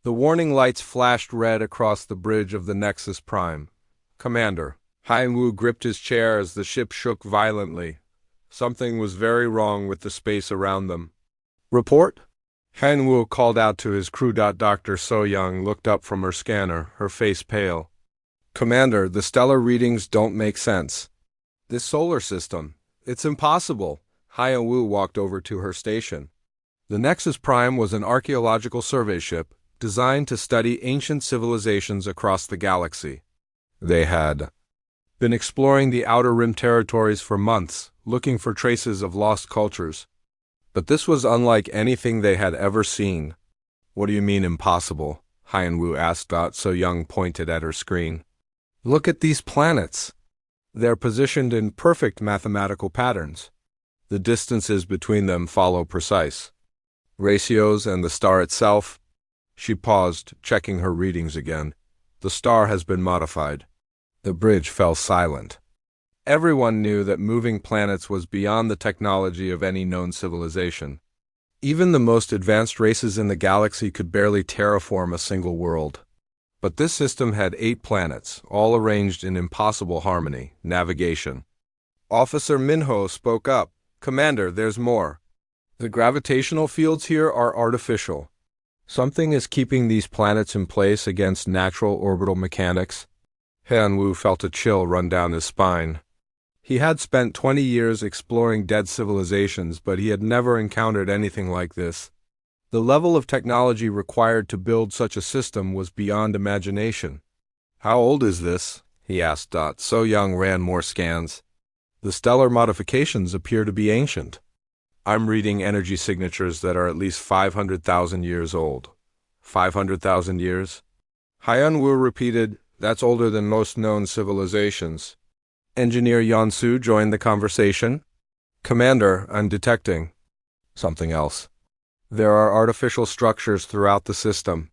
The warning lights flashed red across the bridge of the Nexus Prime. "Commander." Haiyan-Wu gripped his chair as the ship shook violently. Something was very wrong with the space around them. "Report?" Haiyan-Wu called out to his crew. Dr. So-Young looked up from her scanner, her face pale. "Commander, the stellar readings don't make sense. This solar system, it's impossible." Haiyan-Wu walked over to her station. The Nexus Prime was an archaeological survey ship designed to study ancient civilizations across the galaxy. They had been exploring the Outer Rim territories for months, looking for traces of lost cultures. But this was unlike anything they had ever seen. "What do you mean impossible?" Haiyan-Wu asked. So-Young pointed at her screen. "Look at these planets. They're positioned in perfect mathematical patterns. The distances between them follow precise ratios, and the star itself." She paused, checking her readings again. "The star has been modified." The bridge fell silent. Everyone knew that moving planets was beyond the technology of any known civilization. Even the most advanced races in the galaxy could barely terraform a single world. But this system had 8 planets, all arranged in impossible harmony. Navigation. Officer Minho spoke up. "Commander, there's more. The gravitational fields here are artificial. Something is keeping these planets in place against natural orbital mechanics." Haiyan-Wu felt a chill run down his spine. He had spent 20 years exploring dead civilizations, but he had never encountered anything like this. The level of technology required to build such a system was beyond imagination. "How old is this?" he asked. So-Young ran more scans. "The stellar modifications appear to be ancient. I'm reading energy signatures that are at least 500,000 years old." 500,000 years? Haiyan-Wu repeated. "That's older than most known civilizations." Engineer Yansu joined the conversation. "Commander, I'm detecting something else. There are artificial structures throughout the system.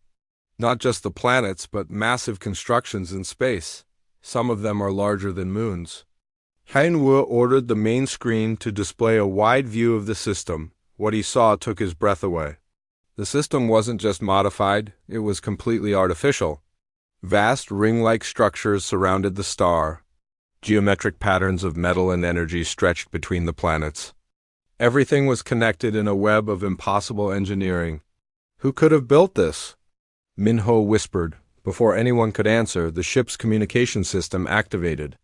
Not just the planets, but massive constructions in space. Some of them are larger than moons." Haiyan-Wu ordered the main screen to display a wide view of the system. What he saw took his breath away. The system wasn't just modified, it was completely artificial. Vast ring-like structures surrounded the star. Geometric patterns of metal and energy stretched between the planets. Everything was connected in a web of impossible engineering. "Who could have built this?" Minho whispered. Before anyone could answer, the ship's communication system activated.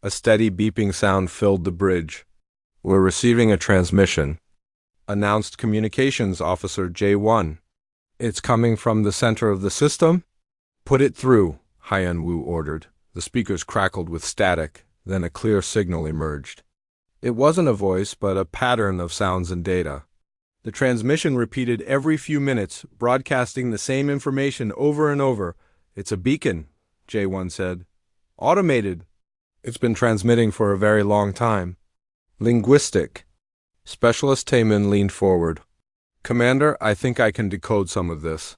A steady beeping sound filled the bridge. "We're receiving a transmission," announced Communications Officer J1. "It's coming from the center of the system?" "Put it through," Haiyan-Wu ordered. The speakers crackled with static, then a clear signal emerged. It wasn't a voice, but a pattern of sounds and data. The transmission repeated every few minutes, broadcasting the same information over and over. "It's a beacon," J1 said. "Automated. It's been transmitting for a very long time." "Linguistic." Specialist Taemin leaned forward. "Commander, I think I can decode some of this.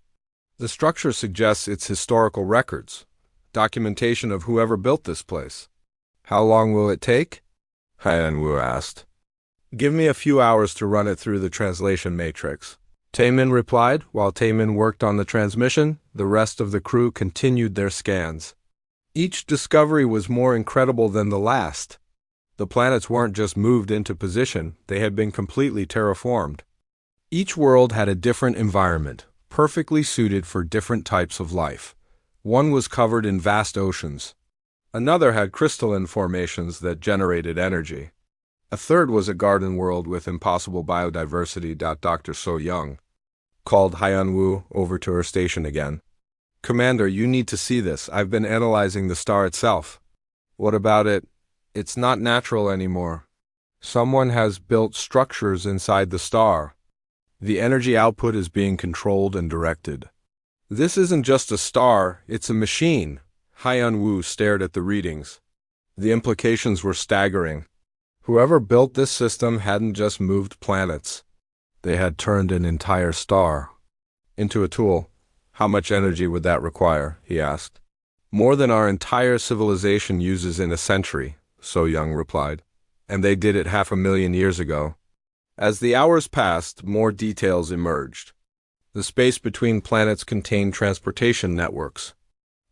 The structure suggests it's historical records, documentation of whoever built this place." "How long will it take?" Haiyan-Wu asked. "Give me a few hours to run it through the translation matrix," Taemin replied. While Taemin worked on the transmission, the rest of the crew continued their scans. Each discovery was more incredible than the last. The planets weren't just moved into position, they had been completely terraformed. Each world had a different environment, perfectly suited for different types of life. One was covered in vast oceans. Another had crystalline formations that generated energy. A third was a garden world with impossible biodiversity. Dr. So-Young called Haiyan-Wu over to her station again. "Commander, you need to see this. I've been analyzing the star itself." "What about it?" "It's not natural anymore. Someone has built structures inside the star. The energy output is being controlled and directed. This isn't just a star, it's a machine." Haiyan-Wu stared at the readings. The implications were staggering. Whoever built this system hadn't just moved planets. They had turned an entire star into a tool. "How much energy would that require?" he asked. "More than our entire civilization uses in a century," So-Young replied. "And they did it 500,000 years ago." As the hours passed, more details emerged. The space between planets contained transportation networks,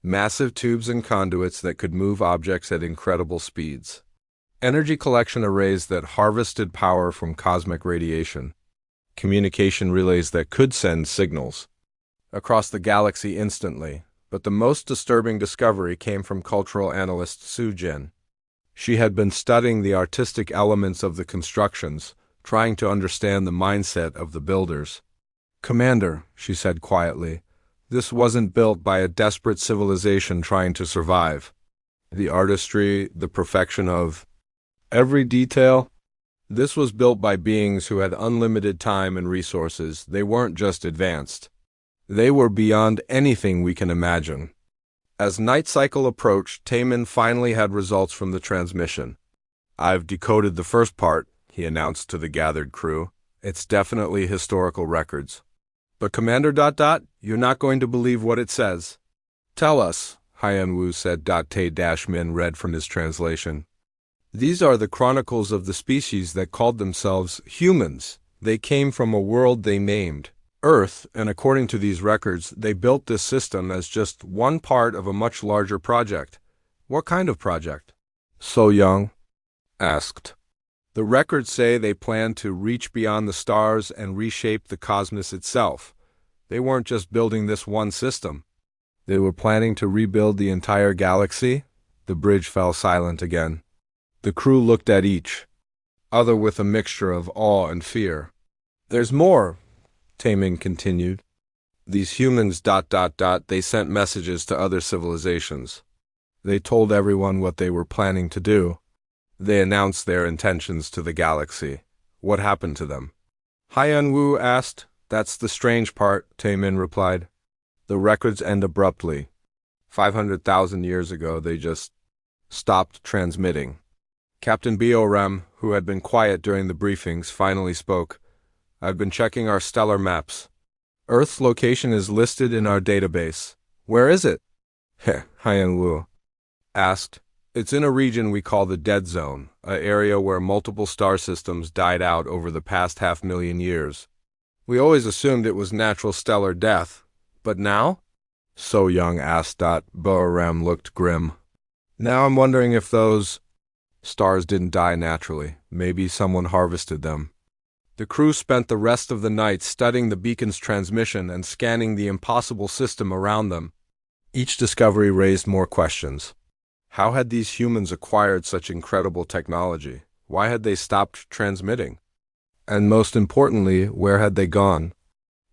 massive tubes and conduits that could move objects at incredible speeds, energy collection arrays that harvested power from cosmic radiation, communication relays that could send signals across the galaxy instantly. But the most disturbing discovery came from cultural analyst Su Jin. She had been studying the artistic elements of the constructions, trying to understand the mindset of the builders. "Commander," she said quietly, "this wasn't built by a desperate civilization trying to survive. The artistry, the perfection of every detail, this was built by beings who had unlimited time and resources. They weren't just advanced. They were beyond anything we can imagine." As night cycle approached, Taemin finally had results from the transmission. "I've decoded the first part," he announced to the gathered crew. "It's definitely historical records. But Commander... you're not going to believe what it says." "Tell us," Hyan Wu said. Tae-Min read from his translation. "These are the chronicles of the species that called themselves humans. They came from a world they named Earth, and according to these records, they built this system as just one part of a much larger project." "What kind of project?" So Young asked. "The records say they planned to reach beyond the stars and reshape the cosmos itself. They weren't just building this one system. They were planning to rebuild the entire galaxy." The bridge fell silent again. The crew looked at each other with a mixture of awe and fear. "There's more," Taemin continued. "These humans... they sent messages to other civilizations. They told everyone what they were planning to do. They announced their intentions to the galaxy. What happened to them?" Hyan Wu asked. "That's the strange part," Taemin replied. "The records end abruptly. 500,000 years ago, they just stopped transmitting." Captain Biorem, who had been quiet during the briefings, finally spoke. "I've been checking our stellar maps. Earth's location is listed in our database." "Where is it?" Hyan Wu asked. "It's in a region we call the Dead Zone, an area where multiple star systems died out over the past 500,000 years. We always assumed it was natural stellar death. But now?" So Young asked. Biorem looked grim. "Now I'm wondering if those stars didn't die naturally. Maybe someone harvested them." The crew spent the rest of the night studying the beacon's transmission and scanning the impossible system around them. Each discovery raised more questions. How had these humans acquired such incredible technology? Why had they stopped transmitting? And most importantly, where had they gone?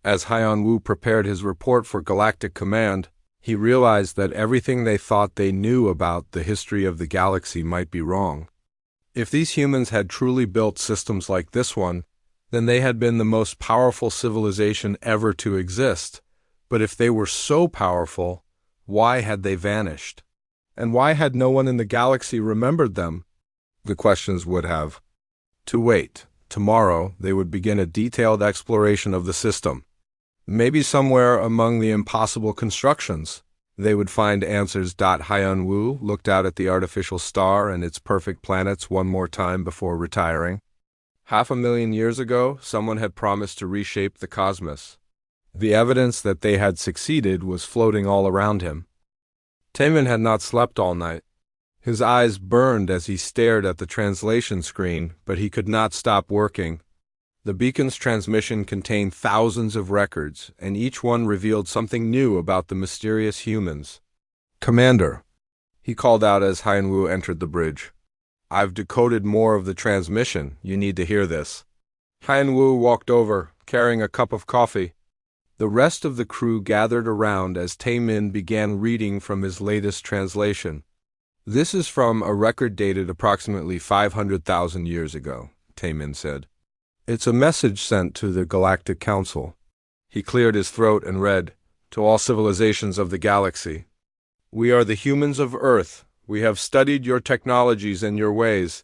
As Hyan Wu prepared his report for Galactic Command, he realized that everything they thought they knew about the history of the galaxy might be wrong. If these humans had truly built systems like this one, then they had been the most powerful civilization ever to exist. But if they were so powerful, why had they vanished? And why had no one in the galaxy remembered them? The questions would have to wait. Tomorrow, they would begin a detailed exploration of the system. Maybe somewhere among the impossible constructions, they would find answers. Hyan Wu looked out at the artificial star and its perfect planets one more time before retiring. 500,000 years ago, someone had promised to reshape the cosmos. The evidence that they had succeeded was floating all around him. Taemin had not slept all night. His eyes burned as he stared at the translation screen, but he could not stop working. The beacon's transmission contained thousands of records, and each one revealed something new about the mysterious humans. "Commander," he called out as Hyan Wu entered the bridge. "I've decoded more of the transmission. You need to hear this." Hyan Wu walked over, carrying a cup of coffee. The rest of the crew gathered around as Taemin began reading from his latest translation. "This is from a record dated approximately 500,000 years ago," Taemin said. "It's a message sent to the Galactic Council." He cleared his throat and read, "To all civilizations of the galaxy. We are the humans of Earth. We have studied your technologies and your ways.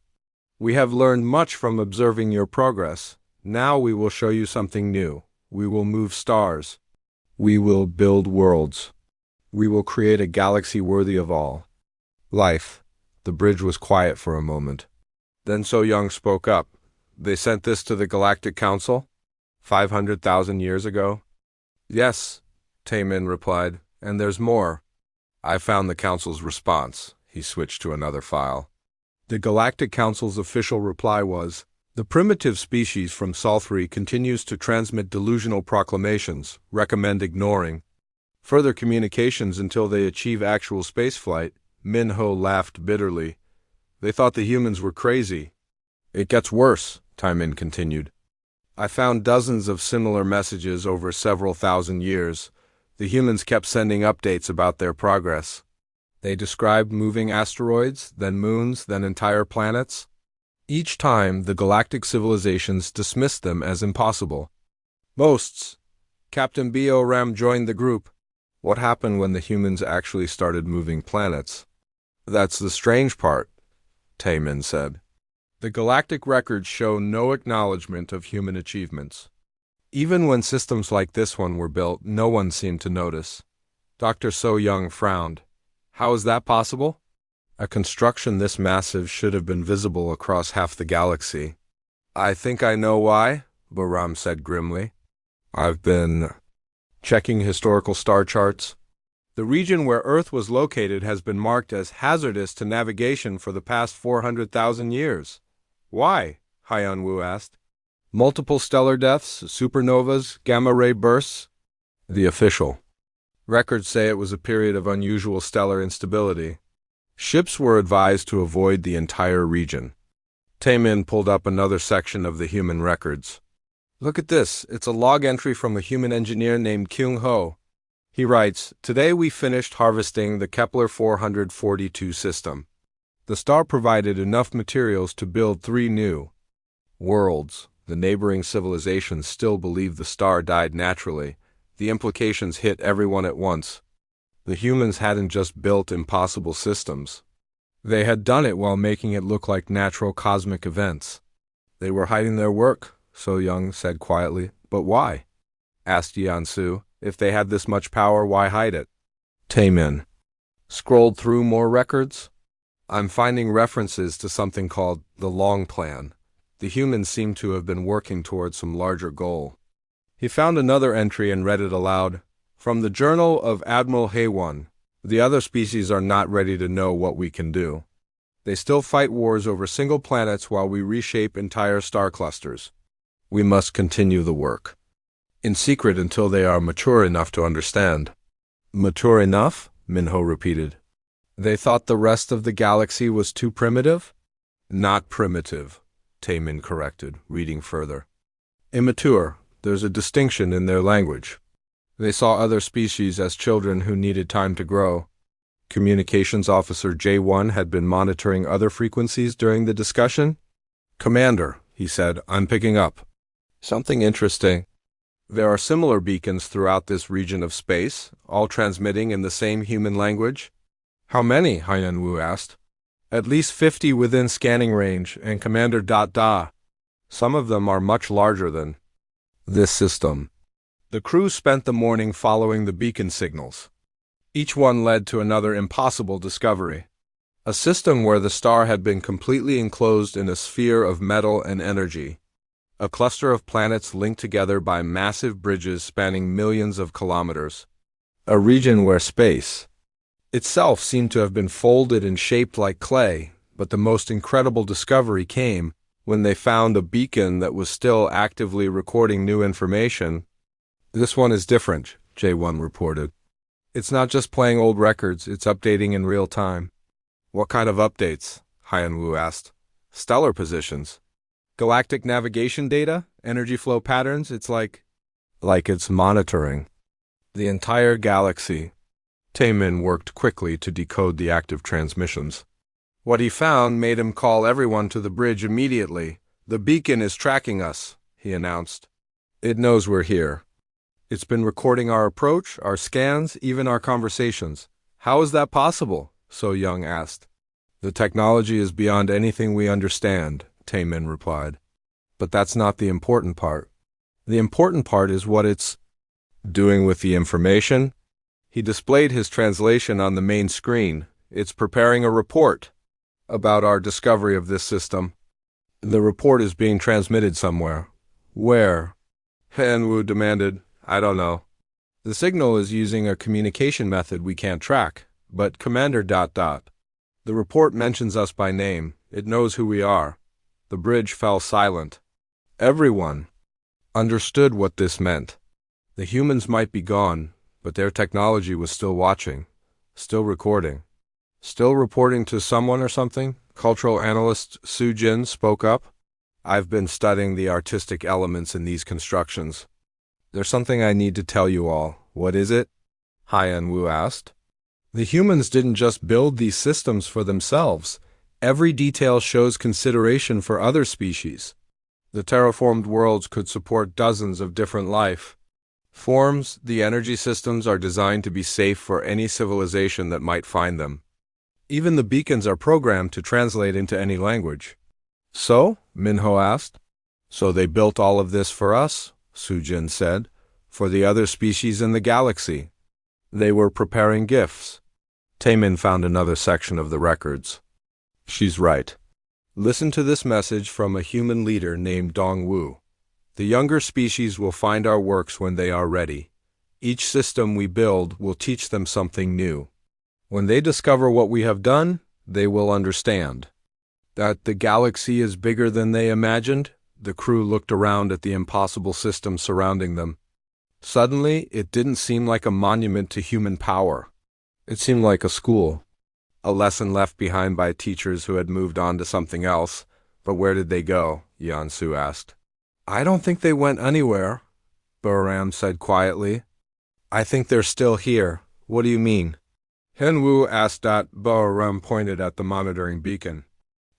We have learned much from observing your progress. Now we will show you something new. We will move stars. We will build worlds. We will create a galaxy worthy of all life." The bridge was quiet for a moment. Then So Young spoke up. "They sent this to the Galactic Council 500,000 years ago?" Yes, Taemin replied, and there's more. I found the Council's response. He switched to another file. The Galactic Council's official reply was, the primitive species from Sol 3 continues to transmit delusional proclamations, recommend ignoring further communications until they achieve actual spaceflight. Minho laughed bitterly. They thought the humans were crazy. It gets worse, Taemin continued. I found dozens of similar messages over several thousand years. The humans kept sending updates about their progress. They described moving asteroids, then moons, then entire planets. Each time, the galactic civilizations dismissed them as impossible. Boasts. Captain Ram joined the group. What happened when the humans actually started moving planets? That's the strange part, Taemin said. The galactic records show no acknowledgement of human achievements. Even when systems like this one were built, no one seemed to notice. Dr. So Young frowned. How is that possible? A construction this massive should have been visible across half the galaxy. I think I know why, Bahram said grimly. I've been checking historical star charts. The region where Earth was located has been marked as hazardous to navigation for the past 400,000 years. Why? Hyun-woo asked. Multiple stellar deaths, supernovas, gamma-ray bursts? The official records say it was a period of unusual stellar instability. Ships were advised to avoid the entire region. Taemin pulled up another section of the human records. Look at this. It's a log entry from a human engineer named Kyung-ho. He writes, today we finished harvesting the Kepler 442 system. The star provided enough materials to build 3 new worlds. The neighboring civilizations still believe the star died naturally. The implications hit everyone at once. The humans hadn't just built impossible systems. They had done it while making it look like natural cosmic events. They were hiding their work, So Young said quietly. But why? Asked Yeon-su. If they had this much power, why hide it? Taemin scrolled through more records. I'm finding references to something called the Long Plan. The humans seem to have been working towards some larger goal. He found another entry and read it aloud. From the Journal of Admiral Haewon, the other species are not ready to know what we can do. They still fight wars over single planets while we reshape entire star clusters. We must continue the work in secret until they are mature enough to understand. Mature enough? Minho repeated. They thought the rest of the galaxy was too primitive? Not primitive, Taemin corrected, reading further. Immature. There's a distinction in their language. They saw other species as children who needed time to grow. Communications Officer J1 had been monitoring other frequencies during the discussion. Commander, he said, I'm picking up something interesting. There are similar beacons throughout this region of space, all transmitting in the same human language. How many? Hyun-woo asked. At least 50 within scanning range, and Commander Da. Some of them are much larger than this system. The crew spent the morning following the beacon signals. Each one led to another impossible discovery. A system where the star had been completely enclosed in a sphere of metal and energy. A cluster of planets linked together by massive bridges spanning millions of kilometers. A region where space itself seemed to have been folded and shaped like clay, but the most incredible discovery came when they found a beacon that was still actively recording new information. This one is different, J1 reported. It's not just playing old records, it's updating in real time. What kind of updates? Hyun-woo asked. Stellar positions. Galactic navigation data? Energy flow patterns? It's like it's monitoring the entire galaxy. Taemin worked quickly to decode the active transmissions. What he found made him call everyone to the bridge immediately. The beacon is tracking us, he announced. It knows we're here. It's been recording our approach, our scans, even our conversations. How is that possible? So Young asked. The technology is beyond anything we understand, Taemin replied. But that's not the important part. The important part is what it's doing with the information. He displayed his translation on the main screen. It's preparing a report about our discovery of this system. The report is being transmitted somewhere. Where? Hyun-woo demanded. I don't know. The signal is using a communication method we can't track, but Commander ... The report mentions us by name. It knows who we are. The bridge fell silent. Everyone understood what this meant. The humans might be gone, but their technology was still watching, still recording, still reporting to someone or something. Cultural analyst Su Jin spoke up. I've been studying the artistic elements in these constructions. There's something I need to tell you all. What is it? Haiyan Wu asked. The humans didn't just build these systems for themselves. Every detail shows consideration for other species. The terraformed worlds could support dozens of different life forms. The energy systems are designed to be safe for any civilization that might find them. Even the beacons are programmed to translate into any language. So? Minho asked. So they built all of this for us, Su Jin said, for the other species in the galaxy. They were preparing gifts. Taemin found another section of the records. She's right. Listen to this message from a human leader named Dongwu. The younger species will find our works when they are ready. Each system we build will teach them something new. When they discover what we have done, they will understand that the galaxy is bigger than they imagined. The crew looked around at the impossible system surrounding them. Suddenly, it didn't seem like a monument to human power. It seemed like a school. A lesson left behind by teachers who had moved on to something else. But where did they go? Yansu asked. I don't think they went anywhere, Bahram said quietly. I think they're still here. What do you mean? Henwu asked. Bahram pointed at the monitoring beacon.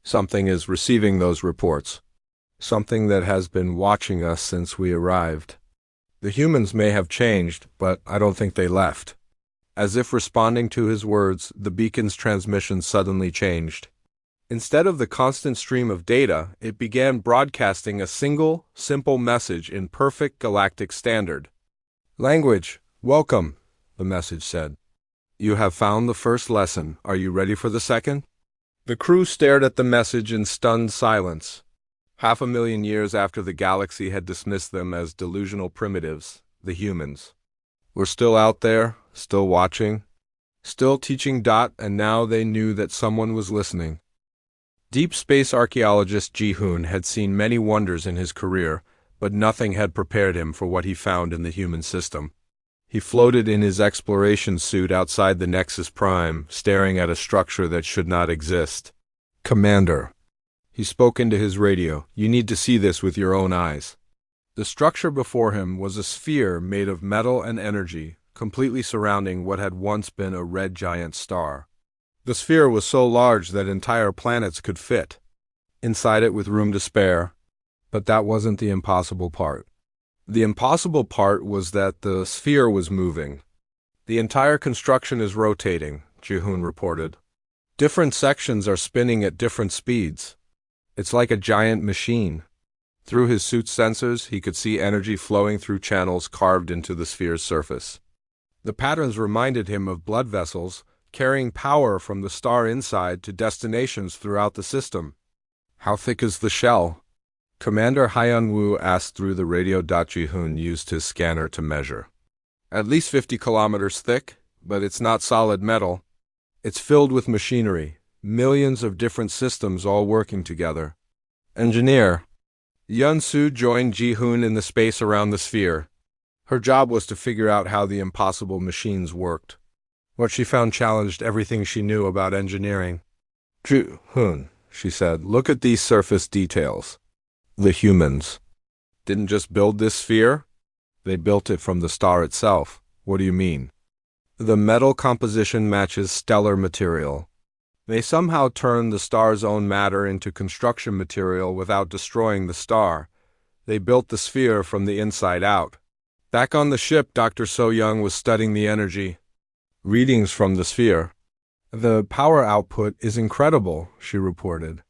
Something is receiving those reports. Something that has been watching us since we arrived. The humans may have changed, but I don't think they left. As if responding to his words, the beacon's transmission suddenly changed. Instead of the constant stream of data, it began broadcasting a single, simple message in perfect galactic standard. Language, welcome, the message said. You have found the first lesson. Are you ready for the second? The crew stared at the message in stunned silence. 500,000 years after the galaxy had dismissed them as delusional primitives, the humans were still out there, still watching, still teaching. And now they knew that someone was listening. Deep space archaeologist Ji-hoon had seen many wonders in his career, but nothing had prepared him for what he found in the human system. He floated in his exploration suit outside the Nexus Prime, staring at a structure that should not exist. Commander. He spoke into his radio. You need to see this with your own eyes. The structure before him was a sphere made of metal and energy, completely surrounding what had once been a red giant star. The sphere was so large that entire planets could fit inside it with room to spare. But that wasn't the impossible part. The impossible part was that the sphere was moving. The entire construction is rotating, Ji-hoon reported. Different sections are spinning at different speeds. It's like a giant machine. Through his suit's sensors, he could see energy flowing through channels carved into the sphere's surface. The patterns reminded him of blood vessels, carrying power from the star inside to destinations throughout the system. How thick is the shell? Commander Haiyan Wu asked through the radio. Ji-hoon used his scanner to measure. At least 50 kilometers thick, but it's not solid metal. It's filled with machinery, millions of different systems all working together. Engineer. Yun-su joined Ji-hoon in the space around the sphere. Her job was to figure out how the impossible machines worked. What she found challenged everything she knew about engineering. Ji-hoon, she said, look at these surface details. The humans didn't just build this sphere. They built it from the star itself. What do you mean? The metal composition matches stellar material. They somehow turned the star's own matter into construction material without destroying the star. They built the sphere from the inside out. Back on the ship, Dr. So-young was studying the energy readings from the sphere. The power output is incredible, she reported.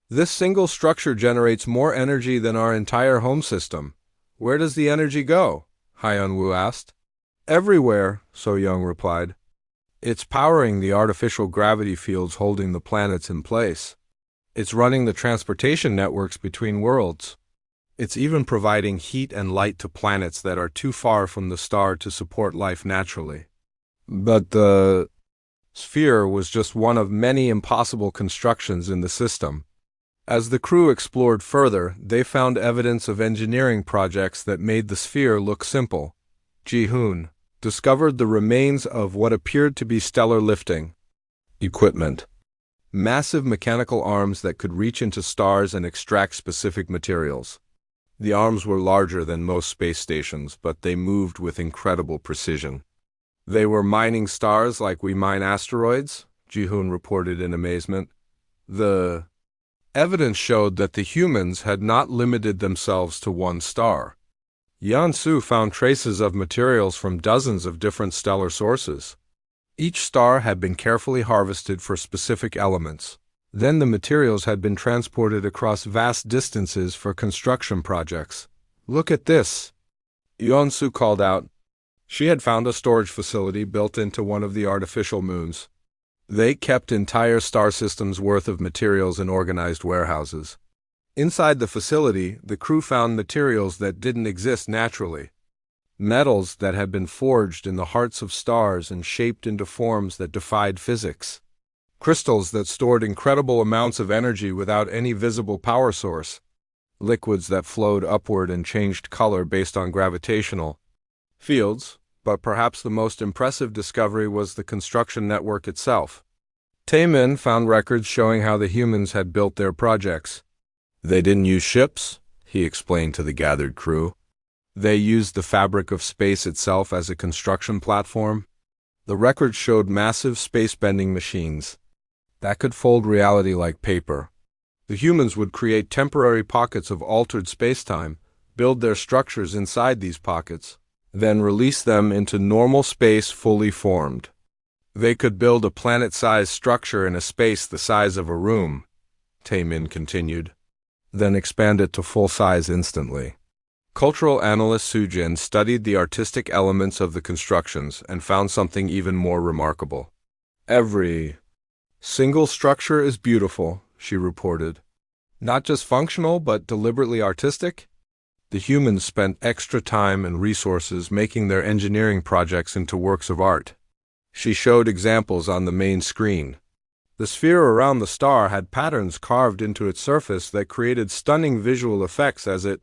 This single structure generates more energy than our entire home system. Where does the energy go? Haiyan Wu asked. Everywhere, So-young replied. It's powering the artificial gravity fields holding the planets in place. It's running the transportation networks between worlds. It's even providing heat and light to planets that are too far from the star to support life naturally. But the sphere was just one of many impossible constructions in the system. As the crew explored further, they found evidence of engineering projects that made the sphere look simple. Ji-hoon discovered the remains of what appeared to be stellar lifting equipment. Massive mechanical arms that could reach into stars and extract specific materials. The arms were larger than most space stations, but they moved with incredible precision. They were mining stars like we mine asteroids, Ji-hoon reported in amazement. The evidence showed that the humans had not limited themselves to one star. Yan-su found traces of materials from dozens of different stellar sources. Each star had been carefully harvested for specific elements. Then the materials had been transported across vast distances for construction projects. Look at this, Yeon-su called out. She had found a storage facility built into one of the artificial moons. They kept entire star systems worth of materials in organized warehouses. Inside the facility, the crew found materials that didn't exist naturally. Metals that had been forged in the hearts of stars and shaped into forms that defied physics. Crystals that stored incredible amounts of energy without any visible power source. Liquids that flowed upward and changed color based on gravitational fields, but perhaps the most impressive discovery was the construction network itself. Taemin found records showing how the humans had built their projects. They didn't use ships, he explained to the gathered crew. They used the fabric of space itself as a construction platform. The records showed massive space-bending machines that could fold reality like paper. The humans would create temporary pockets of altered space-time, build their structures inside these pockets, then release them into normal space fully formed. They could build a planet-sized structure in a space the size of a room, Taemin continued, then expand it to full size instantly. Cultural analyst Sujin studied the artistic elements of the constructions and found something even more remarkable. Every single structure is beautiful, she reported. Not just functional, but deliberately artistic. The humans spent extra time and resources making their engineering projects into works of art. She showed examples on the main screen. The sphere around the star had patterns carved into its surface that created stunning visual effects as it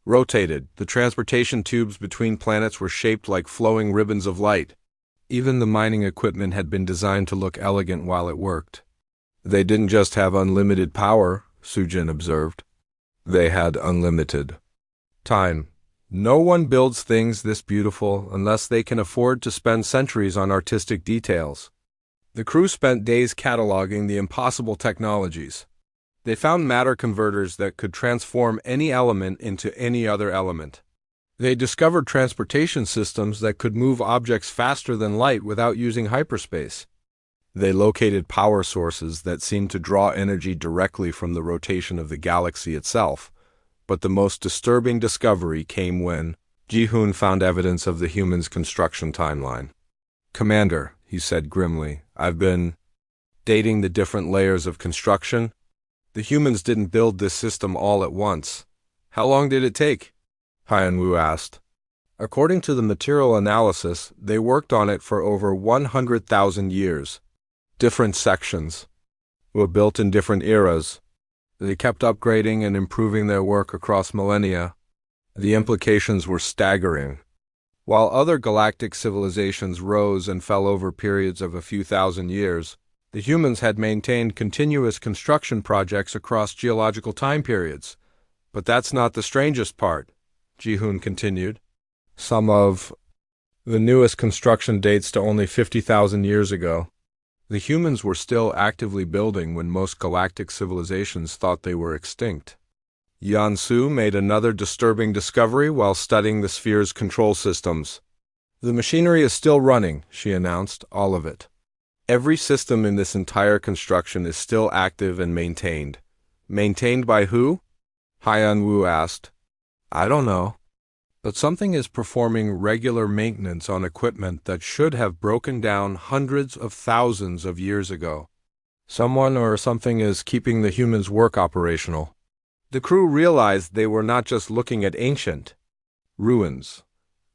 rotated. The transportation tubes between planets were shaped like flowing ribbons of light. Even the mining equipment had been designed to look elegant while it worked. They didn't just have unlimited power, Sujin observed. They had unlimited time. No one builds things this beautiful unless they can afford to spend centuries on artistic details. The crew spent days cataloging the impossible technologies. They found matter converters that could transform any element into any other element. They discovered transportation systems that could move objects faster than light without using hyperspace. They located power sources that seemed to draw energy directly from the rotation of the galaxy itself. But the most disturbing discovery came when Ji-hoon found evidence of the humans' construction timeline. "Commander," he said grimly, "I've been dating the different layers of construction. The humans didn't build this system all at once. How long did it take?" Hyun-woo asked. According to the material analysis, they worked on it for over 100,000 years. Different sections were built in different eras. They kept upgrading and improving their work across millennia. The implications were staggering. While other galactic civilizations rose and fell over periods of a few thousand years, the humans had maintained continuous construction projects across geological time periods. But that's not the strangest part, Ji-hoon continued. Some of the newest construction dates to only 50,000 years ago. The humans were still actively building when most galactic civilizations thought they were extinct. Yan-su made another disturbing discovery while studying the sphere's control systems. "The machinery is still running," she announced, "all of it. Every system in this entire construction is still active and maintained." "Maintained by who?" Hyun-woo asked. "I don't know. But something is performing regular maintenance on equipment that should have broken down hundreds of thousands of years ago. Someone or something is keeping the humans' work operational." The crew realized they were not just looking at ancient ruins.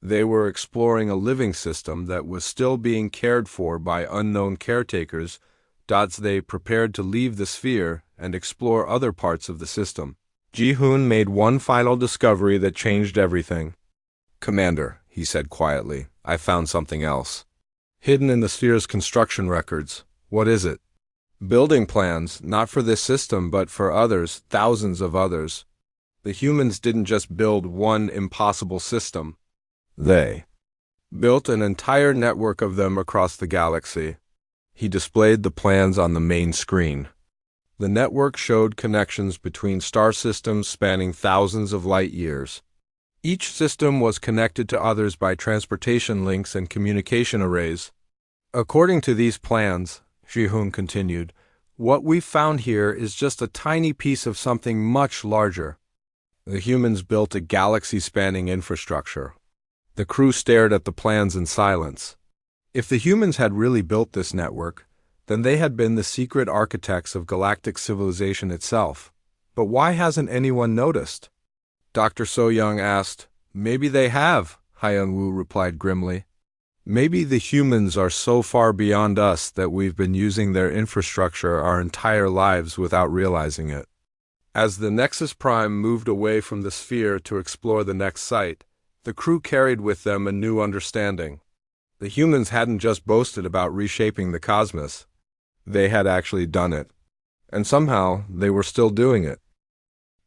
They were exploring a living system that was still being cared for by unknown caretakers. They prepared to leave the sphere and explore other parts of the system. Ji-hoon made one final discovery that changed everything. "Commander," he said quietly, "I found something else. Hidden in the sphere's construction records. What is it?" "Building plans, not for this system but for others, thousands of others. The humans didn't just build one impossible system. They built an entire network of them across the galaxy." He displayed the plans on the main screen. The network showed connections between star systems spanning thousands of light years. Each system was connected to others by transportation links and communication arrays. "According to these plans," Ji-hoon continued, "what we've found here is just a tiny piece of something much larger. The humans built a galaxy-spanning infrastructure." The crew stared at the plans in silence. If the humans had really built this network, then they had been the secret architects of galactic civilization itself. But why hasn't anyone noticed? Dr. So-young asked. "Maybe they have," Hyun-woo replied grimly. "Maybe the humans are so far beyond us that we've been using their infrastructure our entire lives without realizing it." As the Nexus Prime moved away from the sphere to explore the next site, the crew carried with them a new understanding. The humans hadn't just boasted about reshaping the cosmos. They had actually done it. And somehow, they were still doing it.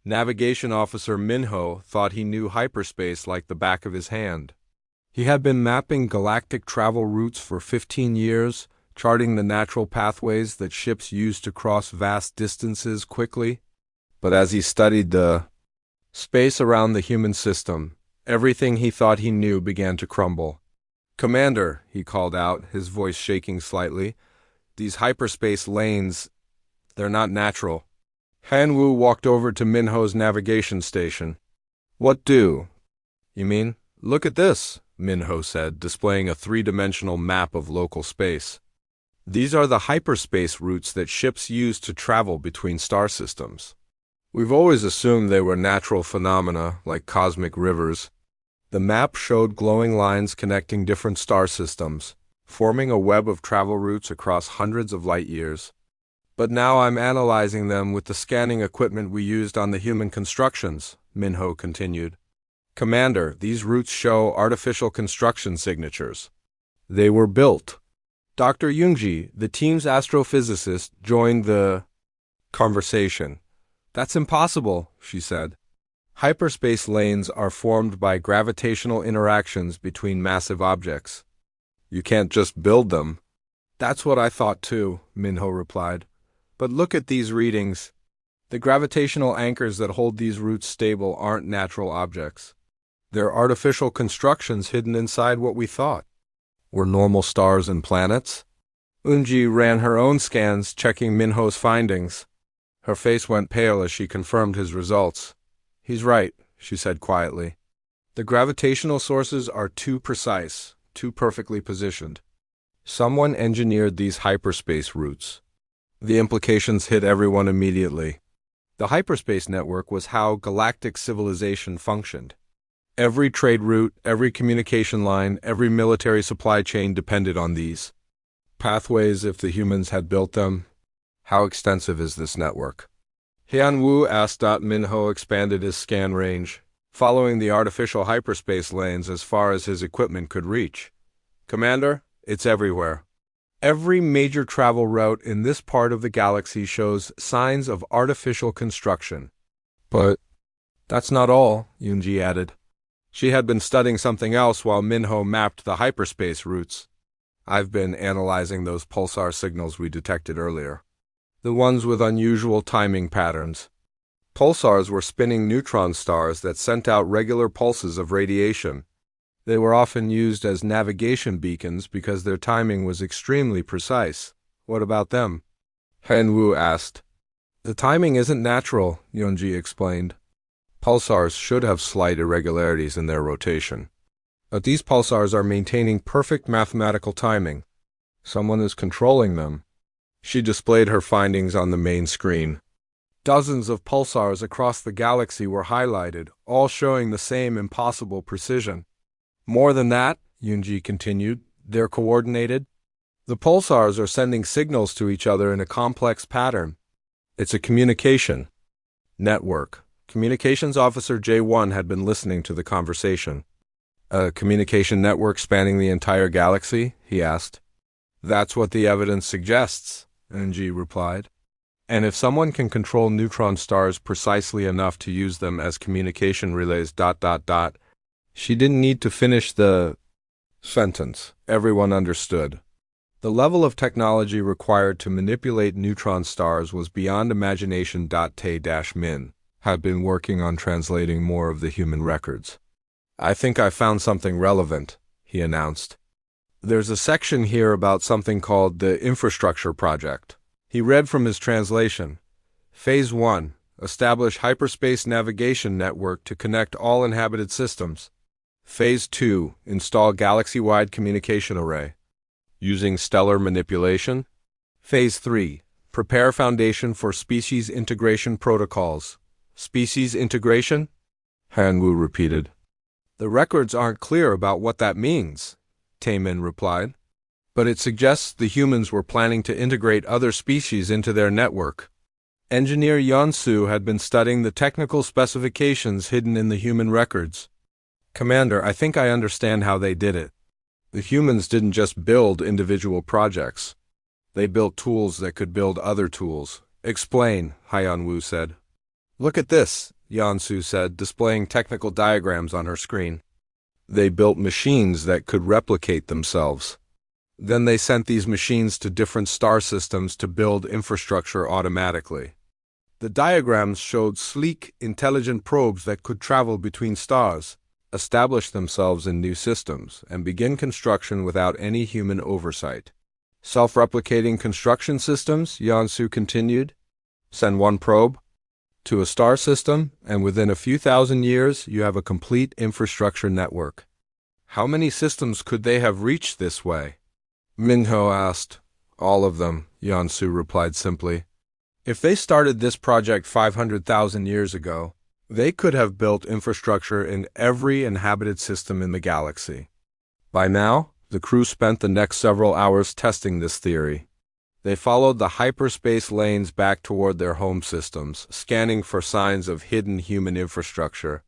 Navigation Officer Minho thought he knew hyperspace like the back of his hand. He had been mapping galactic travel routes for 15 years, charting the natural pathways that ships use to cross vast distances quickly. But as he studied the space around the human system, everything he thought he knew began to crumble. "Commander," he called out, his voice shaking slightly, "these hyperspace lanes, they're not natural." Han-woo walked over to Minho's navigation station. "What do?" "You mean? Look at this," Minho said, displaying a three-dimensional map of local space. "These are the hyperspace routes that ships use to travel between star systems. We've always assumed they were natural phenomena, like cosmic rivers." The map showed glowing lines connecting different star systems, forming a web of travel routes across hundreds of light years. "But now I'm analyzing them with the scanning equipment we used on the human constructions," Minho continued. "Commander, these routes show artificial construction signatures. They were built." Dr. Youngji, the team's astrophysicist, joined the conversation. "That's impossible," she said. "Hyperspace lanes are formed by gravitational interactions between massive objects. You can't just build them." "That's what I thought too," Minho replied. "But look at these readings. The gravitational anchors that hold these routes stable aren't natural objects. They're artificial constructions hidden inside what we thought were normal stars and planets." Eunji ran her own scans, checking Minho's findings. Her face went pale as she confirmed his results. "He's right," she said quietly. "The gravitational sources are too precise, too perfectly positioned. Someone engineered these hyperspace routes." The implications hit everyone immediately. The hyperspace network was how galactic civilization functioned. Every trade route, every communication line, every military supply chain depended on these pathways if the humans had built them. How extensive is this network? Hyun-woo asked. Minho expanded his scan range, following the artificial hyperspace lanes as far as his equipment could reach. "Commander, it's everywhere. Every major travel route in this part of the galaxy shows signs of artificial construction." "But that's not all," Yoonji added. She had been studying something else while Minho mapped the hyperspace routes. "I've been analyzing those pulsar signals we detected earlier. The ones with unusual timing patterns. Pulsars were spinning neutron stars that sent out regular pulses of radiation. They were often used as navigation beacons because their timing was extremely precise." "What about them?" Han-woo asked. "The timing isn't natural," Yeonji explained. "Pulsars should have slight irregularities in their rotation. But these pulsars are maintaining perfect mathematical timing. Someone is controlling them." She displayed her findings on the main screen. Dozens of pulsars across the galaxy were highlighted, all showing the same impossible precision. More than that, Yunji continued, they're coordinated. The pulsars are sending signals to each other in a complex pattern. It's a communication network. Communications Officer J1 had been listening to the conversation. A communication network spanning the entire galaxy? He asked. That's what the evidence suggests, Yunji replied. And if someone can control neutron stars precisely enough to use them as communication relays ... She didn't need to finish the sentence. Everyone understood. The level of technology required to manipulate neutron stars was beyond imagination. Tay-Min had been working on translating more of the human records. I think I found something relevant, he announced. There's a section here about something called the Infrastructure Project. He read from his translation. Phase 1. Establish hyperspace navigation network to connect all inhabited systems. Phase 2. Install galaxy-wide communication array. Using stellar manipulation. Phase 3. Prepare foundation for species integration protocols. Species integration? Hanwoo repeated. The records aren't clear about what that means, Tay-Min replied. But it suggests the humans were planning to integrate other species into their network. Engineer Yeonsu had been studying the technical specifications hidden in the human records. Commander, I think I understand how they did it. The humans didn't just build individual projects. They built tools that could build other tools. Explain, Hyunwoo said. Look at this, Yeonsu said, displaying technical diagrams on her screen. They built machines that could replicate themselves. Then they sent these machines to different star systems to build infrastructure automatically. The diagrams showed sleek, intelligent probes that could travel between stars, establish themselves in new systems, and begin construction without any human oversight. Self-replicating construction systems, Yeonsu continued. Send one probe to a star system, and within a few thousand years, you have a complete infrastructure network. How many systems could they have reached this way? Minho asked. All of them, Yeonsu replied simply. If they started this project 500,000 years ago, they could have built infrastructure in every inhabited system in the galaxy. By now, the crew spent the next several hours testing this theory. They followed the hyperspace lanes back toward their home systems, scanning for signs of hidden human infrastructure.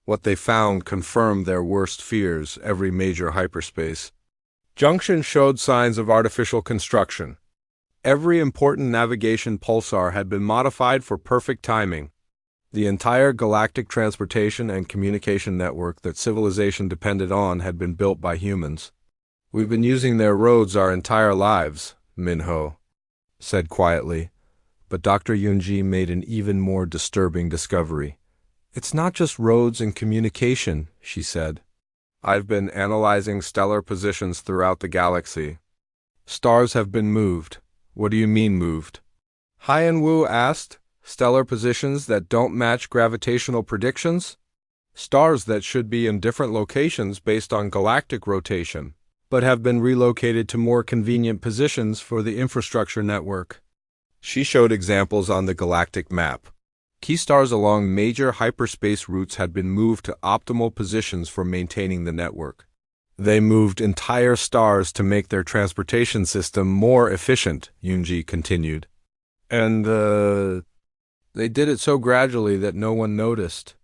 What they found confirmed their worst fears. Every major hyperspace junction showed signs of artificial construction. Every important navigation pulsar had been modified for perfect timing. The entire galactic transportation and communication network that civilization depended on had been built by humans. We've been using their roads our entire lives, Minho said quietly, but Dr. Yunji made an even more disturbing discovery. It's not just roads and communication, she said. I've been analyzing stellar positions throughout the galaxy. Stars have been moved. What do you mean moved? Hyunwoo asked. Stellar positions that don't match gravitational predictions? Stars that should be in different locations based on galactic rotation, but have been relocated to more convenient positions for the infrastructure network. She showed examples on the galactic map. Key stars along major hyperspace routes had been moved to optimal positions for maintaining the network. They moved entire stars to make their transportation system more efficient, Yunji continued. And, they did it so gradually that no one noticed.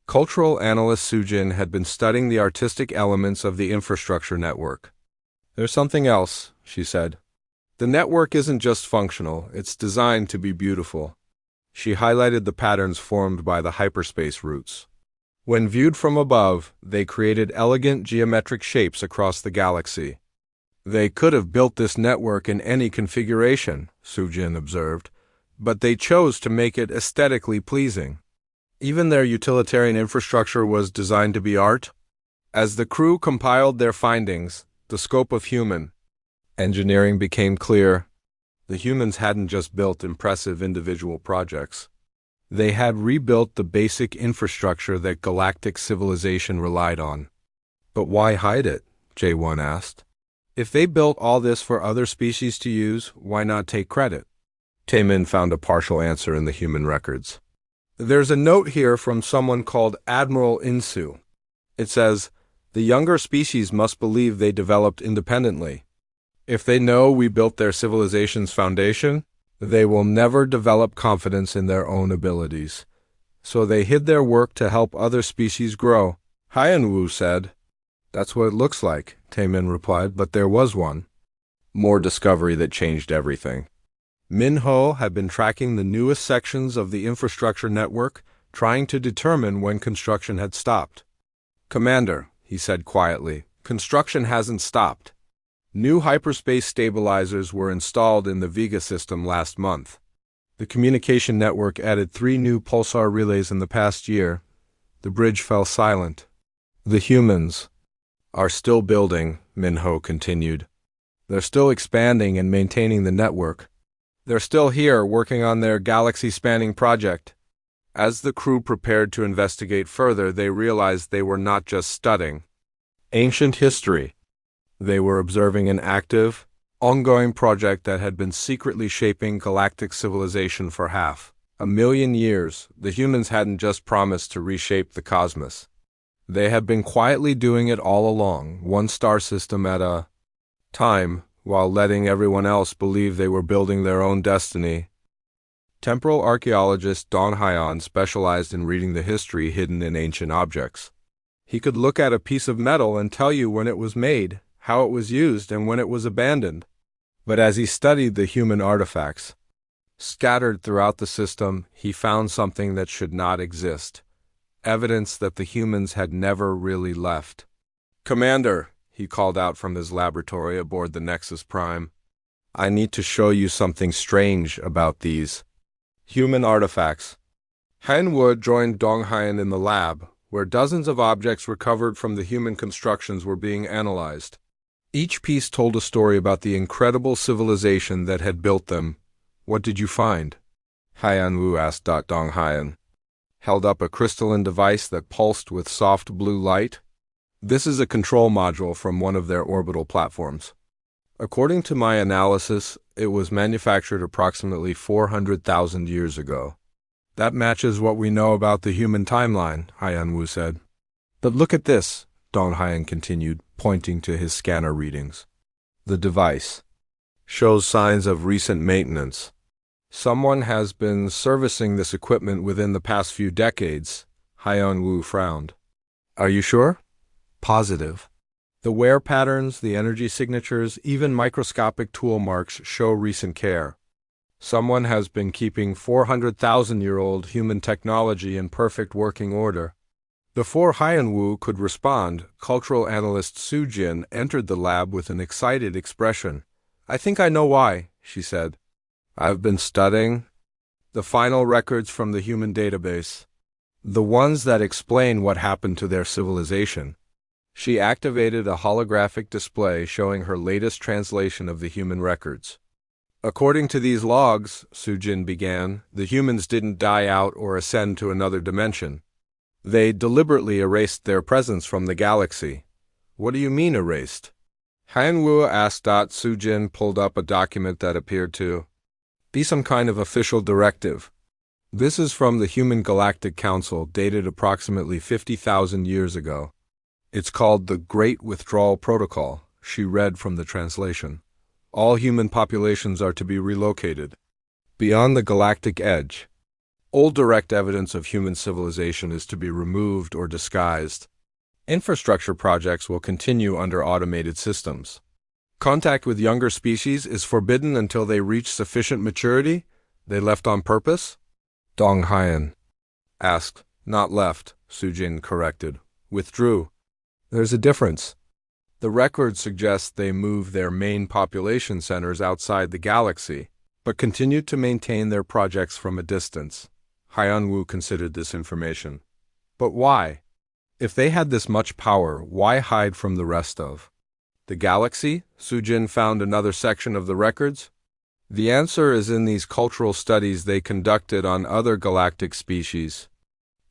Cultural analyst Sujin had been studying the artistic elements of the infrastructure network. There's something else, she said. The network isn't just functional, it's designed to be beautiful. She highlighted the patterns formed by the hyperspace routes. When viewed from above, they created elegant geometric shapes across the galaxy. They could have built this network in any configuration, Sujin observed, but they chose to make it aesthetically pleasing. Even their utilitarian infrastructure was designed to be art. As the crew compiled their findings, the scope of human engineering became clear. The humans hadn't just built impressive individual projects. They had rebuilt the basic infrastructure that galactic civilization relied on. But why hide it? J1 asked. If they built all this for other species to use, why not take credit? Taemin found a partial answer in the human records. There's a note here from someone called Admiral Insu. It says, "The younger species must believe they developed independently. If they know we built their civilization's foundation, they will never develop confidence in their own abilities. So they hid their work to help other species grow." Hyenwu said. "That's what it looks like," Taemin replied, "but there was one more discovery that changed everything." Minho had been tracking the newest sections of the infrastructure network, trying to determine when construction had stopped. "Commander," he said quietly, "construction hasn't stopped. New hyperspace stabilizers were installed in the Vega system last month. The communication network added 3 new pulsar relays in the past year. The bridge fell silent. The humans are still building," Minho continued. "They're still expanding and maintaining the network. They're still here working on their galaxy-spanning project." As the crew prepared to investigate further, they realized they were not just studying ancient history. They were observing an active, ongoing project that had been secretly shaping galactic civilization for 500,000 years. The humans hadn't just promised to reshape the cosmos. They had been quietly doing it all along, one star system at a time, while letting everyone else believe they were building their own destiny. Temporal archaeologist Dong Hyan specialized in reading the history hidden in ancient objects. He could look at a piece of metal and tell you when it was made, how it was used, and when it was abandoned. But as he studied the human artifacts scattered throughout the system, he found something that should not exist. Evidence that the humans had never really left. "Commander," he called out from his laboratory aboard the Nexus Prime, "I need to show you something strange about these human artifacts." Hanwoo joined Dong Hyan in the lab, where dozens of objects recovered from the human constructions were being analyzed. Each piece told a story about the incredible civilization that had built them. "What did you find?" Hyanwoo asked. Dong Hyan held up a crystalline device that pulsed with soft blue light. "This is a control module from one of their orbital platforms. According to my analysis, it was manufactured approximately 400,000 years ago." "That matches what we know about the human timeline," Hyanwoo said. "But look at this," Dong Hyan continued, pointing to his scanner readings. "The device shows signs of recent maintenance. Someone has been servicing this equipment within the past few decades." Hyanwoo frowned. "Are you sure?" "Positive. The wear patterns, the energy signatures, even microscopic tool marks show recent care. Someone has been keeping 400,000-year-old human technology in perfect working order." Before Hyanwoo could respond, cultural analyst Sujin entered the lab with an excited expression. "I think I know why," she said. "I've been studying the final records from the human database, the ones that explain what happened to their civilization." She activated a holographic display showing her latest translation of the human records. "According to these logs," Sujin began, "the humans didn't die out or ascend to another dimension. They deliberately erased their presence from the galaxy." "What do you mean erased?" Hanwoo asked. Sujin pulled up a document that appeared to be some kind of official directive. "This is from the Human Galactic Council, dated approximately 50,000 years ago. It's called the Great Withdrawal Protocol," she read from the translation. "All human populations are to be relocated beyond the galactic edge. All direct evidence of human civilization is to be removed or disguised. Infrastructure projects will continue under automated systems. Contact with younger species is forbidden until they reach sufficient maturity." "They left on purpose?" Dong Hyan asked. "Not left," Sujin corrected. "Withdrew." "There's a difference. The record suggests they moved their main population centers outside the galaxy, but continued to maintain their projects from a distance." Hyanwoo considered this information. "But why? If they had this much power, why hide from the rest of the galaxy?" Sujin found another section of the records. "The answer is in these cultural studies they conducted on other galactic species.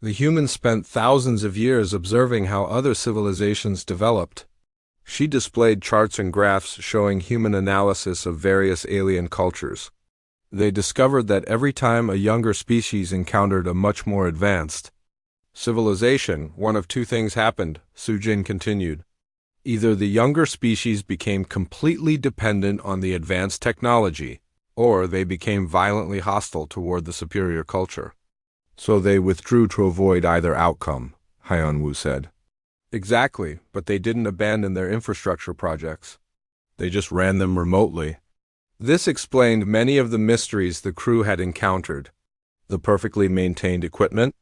The humans spent thousands of years observing how other civilizations developed." She displayed charts and graphs showing human analysis of various alien cultures. They discovered that every time a younger species encountered a much more advanced civilization, one of two things happened, Sujin continued. Either the younger species became completely dependent on the advanced technology, or they became violently hostile toward the superior culture. So they withdrew to avoid either outcome, Hyunwoo said. Exactly, but they didn't abandon their infrastructure projects. They just ran them remotely. This explained many of the mysteries the crew had encountered. The perfectly maintained equipment,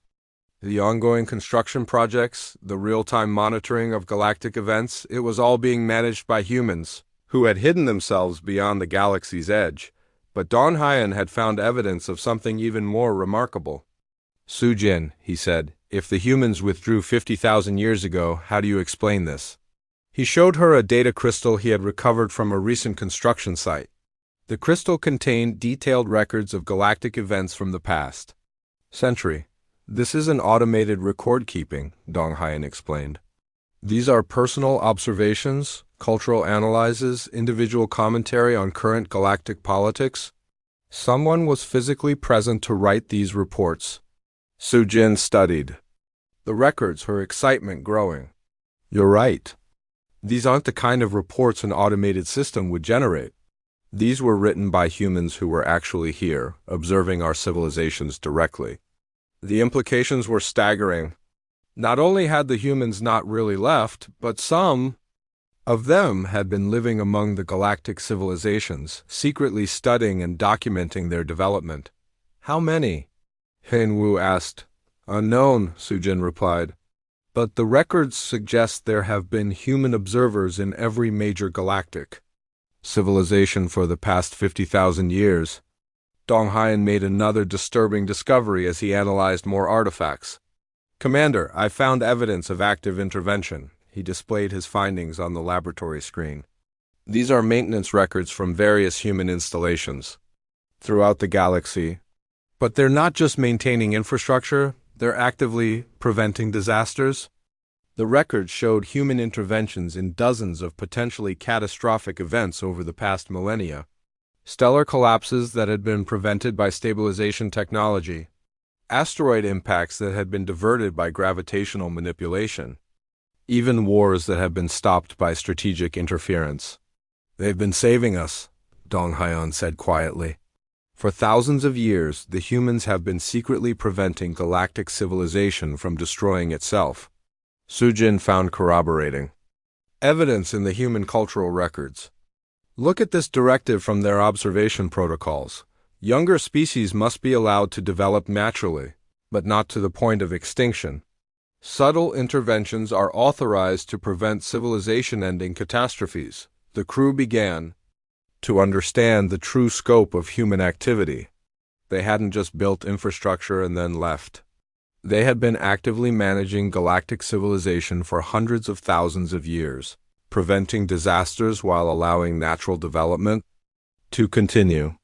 the ongoing construction projects, the real-time monitoring of galactic events, it was all being managed by humans, who had hidden themselves beyond the galaxy's edge. But Dong Hyan had found evidence of something even more remarkable. Sujin, he said, if the humans withdrew 50,000 years ago, how do you explain this? He showed her a data crystal he had recovered from a recent construction site. The crystal contained detailed records of galactic events from the past century. This isn't automated record-keeping, Dong Hyan explained. These are personal observations, cultural analyses, individual commentary on current galactic politics. Someone was physically present to write these reports. Sujin studied the records, her excitement growing. You're right. These aren't the kind of reports an automated system would generate. These were written by humans who were actually here, observing our civilizations directly. The implications were staggering. Not only had the humans not really left, but some of them had been living among the galactic civilizations, secretly studying and documenting their development. How many? Hyunwoo asked. Unknown, Sujin replied. But the records suggest there have been human observers in every major galactic civilization for the past 50,000 years. Dong Hyan made another disturbing discovery as he analyzed more artifacts. Commander, I found evidence of active intervention. He displayed his findings on the laboratory screen. These are maintenance records from various human installations throughout the galaxy. But they're not just maintaining infrastructure, they're actively preventing disasters. The records showed human interventions in dozens of potentially catastrophic events over the past millennia. Stellar collapses that had been prevented by stabilization technology, asteroid impacts that had been diverted by gravitational manipulation, even wars that have been stopped by strategic interference. They've been saving us, Dong Hyan said quietly. For thousands of years, the humans have been secretly preventing galactic civilization from destroying itself. Sujin found corroborating evidence in the human cultural records. Look at this directive from their observation protocols. Younger species must be allowed to develop naturally, but not to the point of extinction. Subtle interventions are authorized to prevent civilization-ending catastrophes. The crew began to understand the true scope of human activity. They hadn't just built infrastructure and then left. They had been actively managing galactic civilization for hundreds of thousands of years, preventing disasters while allowing natural development to continue.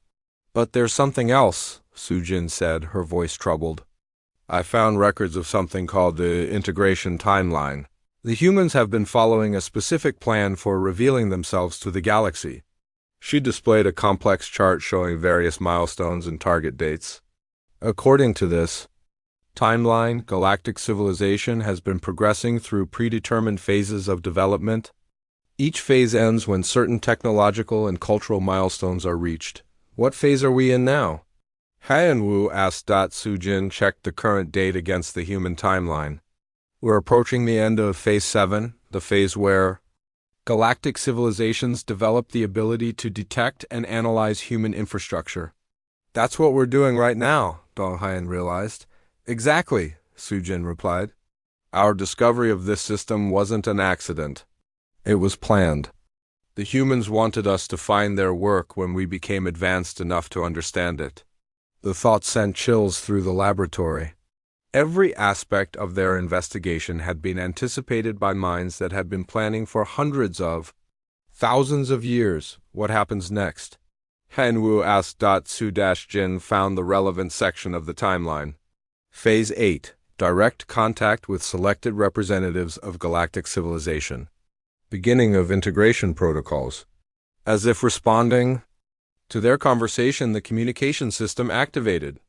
But there's something else, Sujin said, her voice troubled. I found records of something called the integration timeline. The humans have been following a specific plan for revealing themselves to the galaxy. She displayed a complex chart showing various milestones and target dates. According to this timeline, galactic civilization has been progressing through predetermined phases of development. Each phase ends when certain technological and cultural milestones are reached. What phase are we in now? Hyunwoo asked. Sujin checked the current date against the human timeline. We're approaching the end of Phase 7, the phase where galactic civilizations develop the ability to detect and analyze human infrastructure. That's what we're doing right now, Dong Hyan realized. Exactly, Sujin replied. Our discovery of this system wasn't an accident. It was planned. The humans wanted us to find their work when we became advanced enough to understand it. The thought sent chills through the laboratory. Every aspect of their investigation had been anticipated by minds that had been planning for hundreds of thousands of years. What happens next? Hyunwoo asked. Su-Jin found the relevant section of the timeline. Phase 8. Direct contact with selected representatives of galactic civilization. Beginning of integration protocols. As if responding To their conversation, the communication system activated.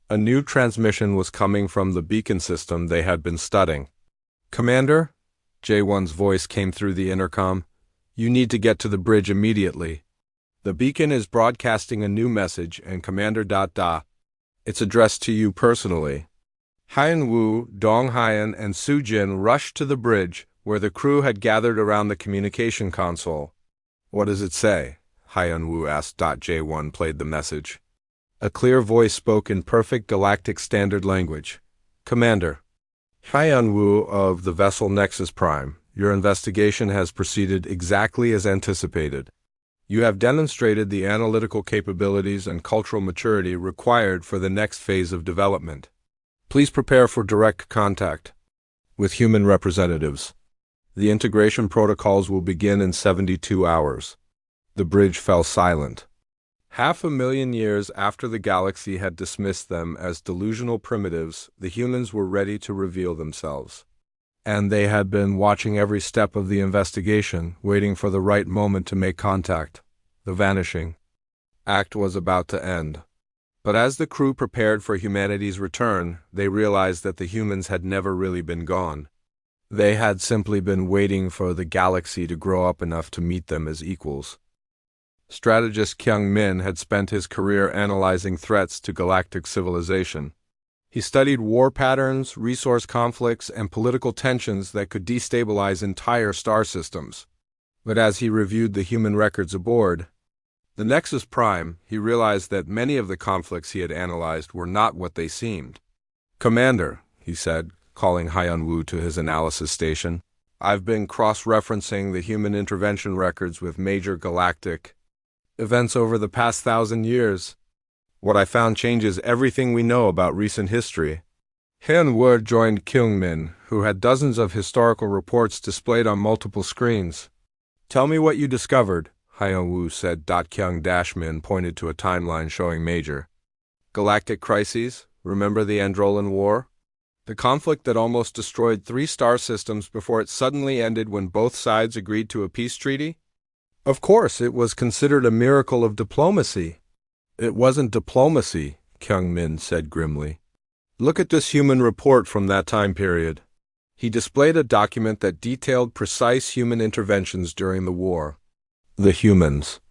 A new transmission was coming from the beacon system they had been studying. "Commander," J1's voice came through the intercom, "you need to get to the bridge immediately. The beacon is broadcasting a new message, and Commander ... It's addressed to you personally." Haiyan Wu, Dong Haiyan, and Su Jin rushed to the bridge, where the crew had gathered around the communication console. "What does it say?" Haiyan Wu asked. J1 played the message. A clear voice spoke in perfect galactic standard language. "Commander, Haiyan Wu of the vessel Nexus Prime, your investigation has proceeded exactly as anticipated. You have demonstrated the analytical capabilities and cultural maturity required for the next phase of development. Please prepare for direct contact with human representatives. The integration protocols will begin in 72 hours. The bridge fell silent. 500,000 years after the galaxy had dismissed them as delusional primitives, the humans were ready to reveal themselves. And they had been watching every step of the investigation, waiting for the right moment to make contact. The vanishing act was about to end. But as the crew prepared for humanity's return, they realized that the humans had never really been gone. They had simply been waiting for the galaxy to grow up enough to meet them as equals. Strategist Kyung Min had spent his career analyzing threats to galactic civilization. He studied war patterns, resource conflicts, and political tensions that could destabilize entire star systems. But as he reviewed the human records aboard the Nexus Prime, he realized that many of the conflicts he had analyzed were not what they seemed. "Commander," he said, calling Haiyan Wu to his analysis station, "I've been cross-referencing the human intervention records with major galactic events over the past 1,000 years. What I found changes everything we know about recent history." Haiyan Wu joined Kyung Min, who had dozens of historical reports displayed on multiple screens. "Tell me what you discovered," Haiyan Wu said. Kyung Min pointed to a timeline showing major galactic crises. Remember the Androlan War? The conflict that almost destroyed 3 star systems before it suddenly ended when both sides agreed to a peace treaty? Of course, it was considered a miracle of diplomacy. "It wasn't diplomacy," Kyung Min said grimly. "Look at this human report from that time period." He displayed a document that detailed precise human interventions during the war. The humans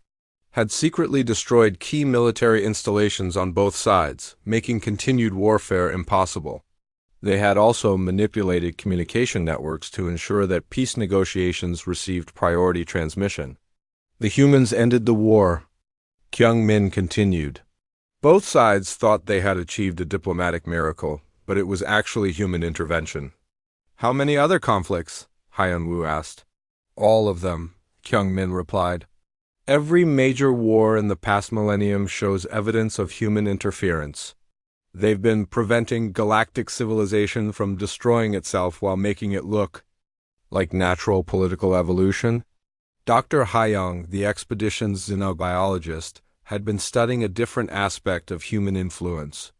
had secretly destroyed key military installations on both sides, making continued warfare impossible. They had also manipulated communication networks to ensure that peace negotiations received priority transmission. The humans ended the war. Kyung Min continued. Both sides thought they had achieved a diplomatic miracle, but it was actually human intervention. "How many other conflicts?" Haiyan Wu asked. "All of them," Kyung Min replied. "Every major war in the past millennium shows evidence of human interference. They've been preventing galactic civilization from destroying itself while making it look like natural political evolution." Dr. Haiyang, the expedition's xenobiologist, had been studying a different aspect of human influence.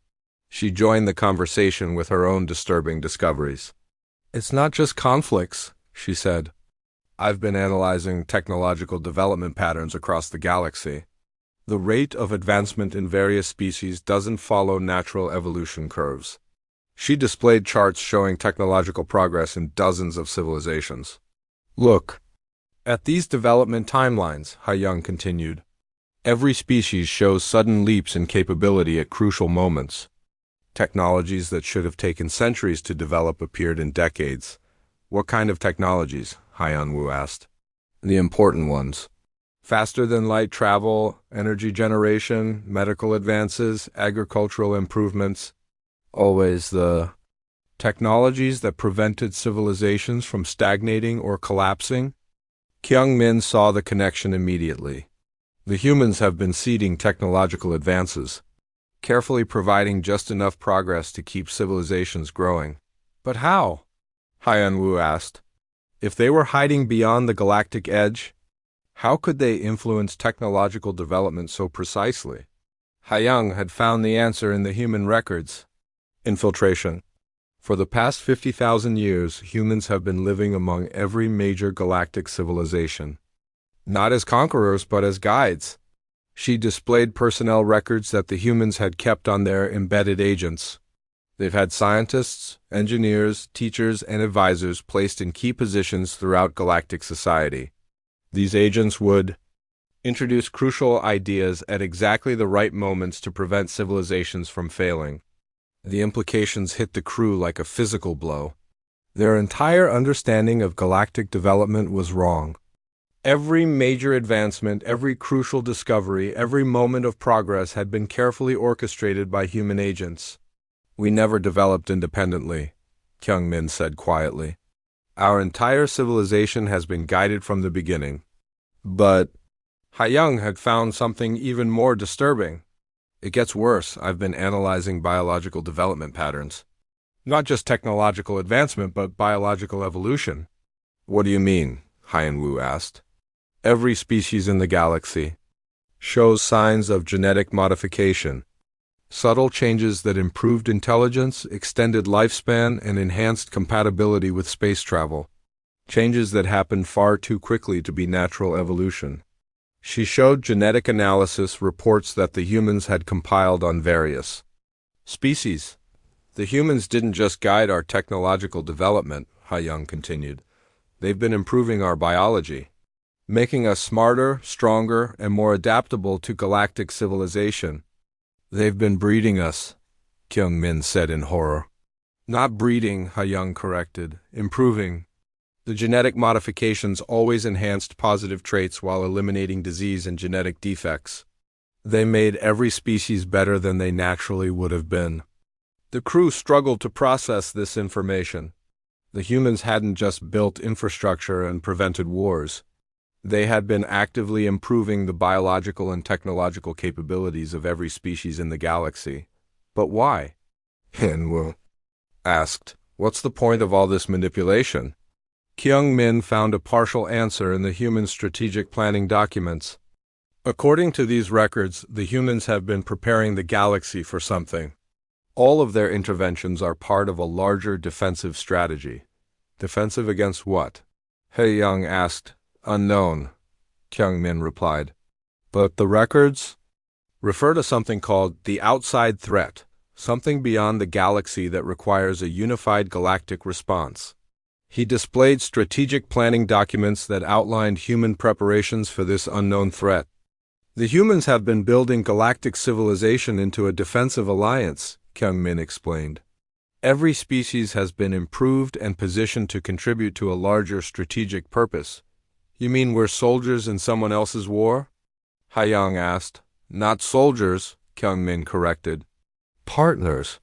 She joined the conversation with her own disturbing discoveries. "It's not just conflicts," she said. "I've been analyzing technological development patterns across the galaxy. The rate of advancement in various species doesn't follow natural evolution curves." She displayed charts showing technological progress in dozens of civilizations. "Look at these development timelines," Haiyang continued. "Every species shows sudden leaps in capability at crucial moments. Technologies that should have taken centuries to develop appeared in decades." "What kind of technologies?" Haiyan Wu asked. "The important ones. Faster than light travel, energy generation, medical advances, agricultural improvements. Always the technologies that prevented civilizations from stagnating or collapsing." Kyung Min saw the connection immediately. The humans have been seeding technological advances, carefully providing just enough progress to keep civilizations growing. "But how?" Haiyan Wu asked. "If they were hiding beyond the galactic edge, how could they influence technological development so precisely?" Haiyang had found the answer in the human records. Infiltration. For the past 50,000 years, humans have been living among every major galactic civilization. Not as conquerors, but as guides. She displayed personnel records that the humans had kept on their embedded agents. They've had scientists, engineers, teachers, and advisors placed in key positions throughout galactic society. These agents would introduce crucial ideas at exactly the right moments to prevent civilizations from failing. The implications hit the crew like a physical blow. Their entire understanding of galactic development was wrong. Every major advancement, every crucial discovery, every moment of progress had been carefully orchestrated by human agents. We never developed independently, Kyung-min said quietly. Our entire civilization has been guided from the beginning. But Ha-young had found something even more disturbing. It gets worse. I've been analyzing biological development patterns. Not just technological advancement, but biological evolution. What do you mean? Hyen-woo asked. Every species in the galaxy shows signs of genetic modification. Subtle changes that improved intelligence, extended lifespan, and enhanced compatibility with space travel. Changes that happened far too quickly to be natural evolution. She showed genetic analysis reports that the humans had compiled on various species. The humans didn't just guide our technological development, Ha-young continued. They've been improving our biology, making us smarter, stronger, and more adaptable to galactic civilization. They've been breeding us, Kyung-min said in horror. Not breeding, Ha-young corrected, improving. The genetic modifications always enhanced positive traits while eliminating disease and genetic defects. They made every species better than they naturally would have been. The crew struggled to process this information. The humans hadn't just built infrastructure and prevented wars. They had been actively improving the biological and technological capabilities of every species in the galaxy. But why? Hyen-woo asked. What's the point of all this manipulation? Kyung-min found a partial answer in the human strategic planning documents. According to these records, the humans have been preparing the galaxy for something. All of their interventions are part of a larger defensive strategy. Defensive against what? Ha-young asked. Unknown, Kyung-min replied. But the records refer to something called the outside threat, something beyond the galaxy that requires a unified galactic response. He displayed strategic planning documents that outlined human preparations for this unknown threat. The humans have been building galactic civilization into a defensive alliance, Kyung-min explained. Every species has been improved and positioned to contribute to a larger strategic purpose. You mean we're soldiers in someone else's war? Ha-young asked. Not soldiers, Kyung-min corrected. Partners.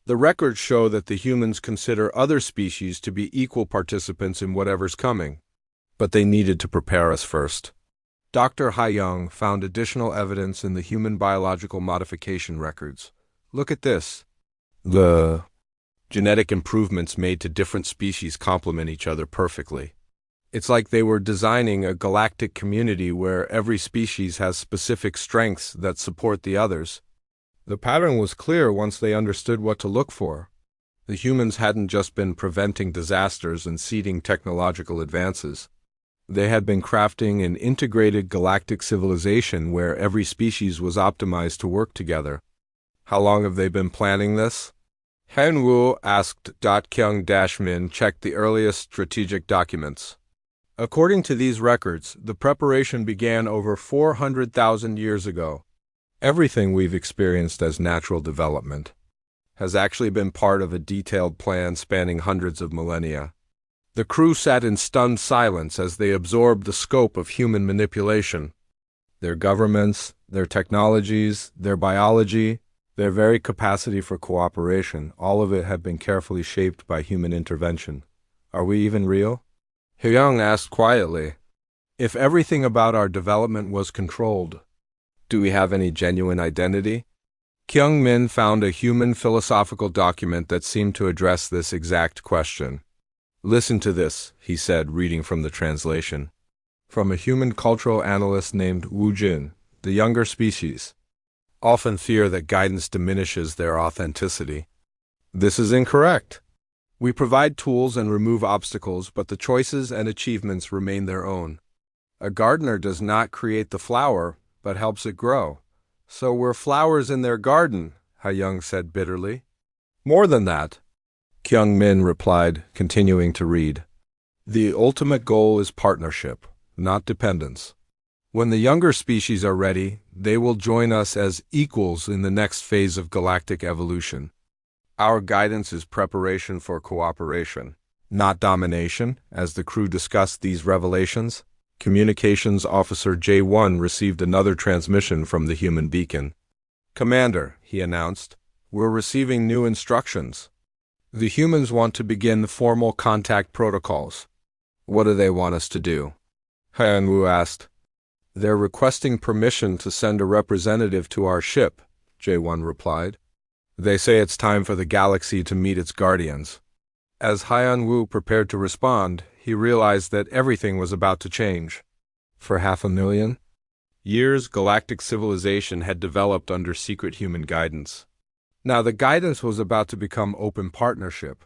The records show that the humans consider other species to be equal participants in whatever's coming. But they needed to prepare us first. Dr. Ha-young found additional evidence in the human biological modification records. Look at this. The genetic improvements made to different species complement each other perfectly. It's like they were designing a galactic community where every species has specific strengths that support the others. The pattern was clear once they understood what to look for. The humans hadn't just been preventing disasters and seeding technological advances. They had been crafting an integrated galactic civilization where every species was optimized to work together. How long have they been planning this? Hyen-woo asked. Kyung-min checked the earliest strategic documents. According to these records, the preparation began over 400,000 years ago. Everything we've experienced as natural development has actually been part of a detailed plan spanning hundreds of millennia. The crew sat in stunned silence as they absorbed the scope of human manipulation. Their governments, their technologies, their biology, their very capacity for cooperation, all of it had been carefully shaped by human intervention. Are we even real? Ha-young asked quietly. If everything about our development was controlled, do we have any genuine identity? Kyung-min found a human philosophical document that seemed to address this exact question. Listen to this, he said, reading from the translation. From a human cultural analyst named Woo Jin, the younger species often fear that guidance diminishes their authenticity. This is incorrect. We provide tools and remove obstacles, but the choices and achievements remain their own. A gardener does not create the flower, but helps it grow. So we're flowers in their garden, Ha-young said bitterly. More than that, Kyung-min replied, continuing to read. The ultimate goal is partnership, not dependence. When the younger species are ready, they will join us as equals in the next phase of galactic evolution. Our guidance is preparation for cooperation, not domination. As the crew discussed these revelations, Communications Officer J1 received another transmission from the human beacon. Commander, he announced, we're receiving new instructions. The humans want to begin formal contact protocols. What do they want us to do? Hyun-woo asked. They're requesting permission to send a representative to our ship, J1 replied. They say it's time for the galaxy to meet its guardians. As Hyun-woo prepared to respond, he realized that everything was about to change. For 500,000 years, galactic civilization had developed under secret human guidance. Now the guidance was about to become open partnership.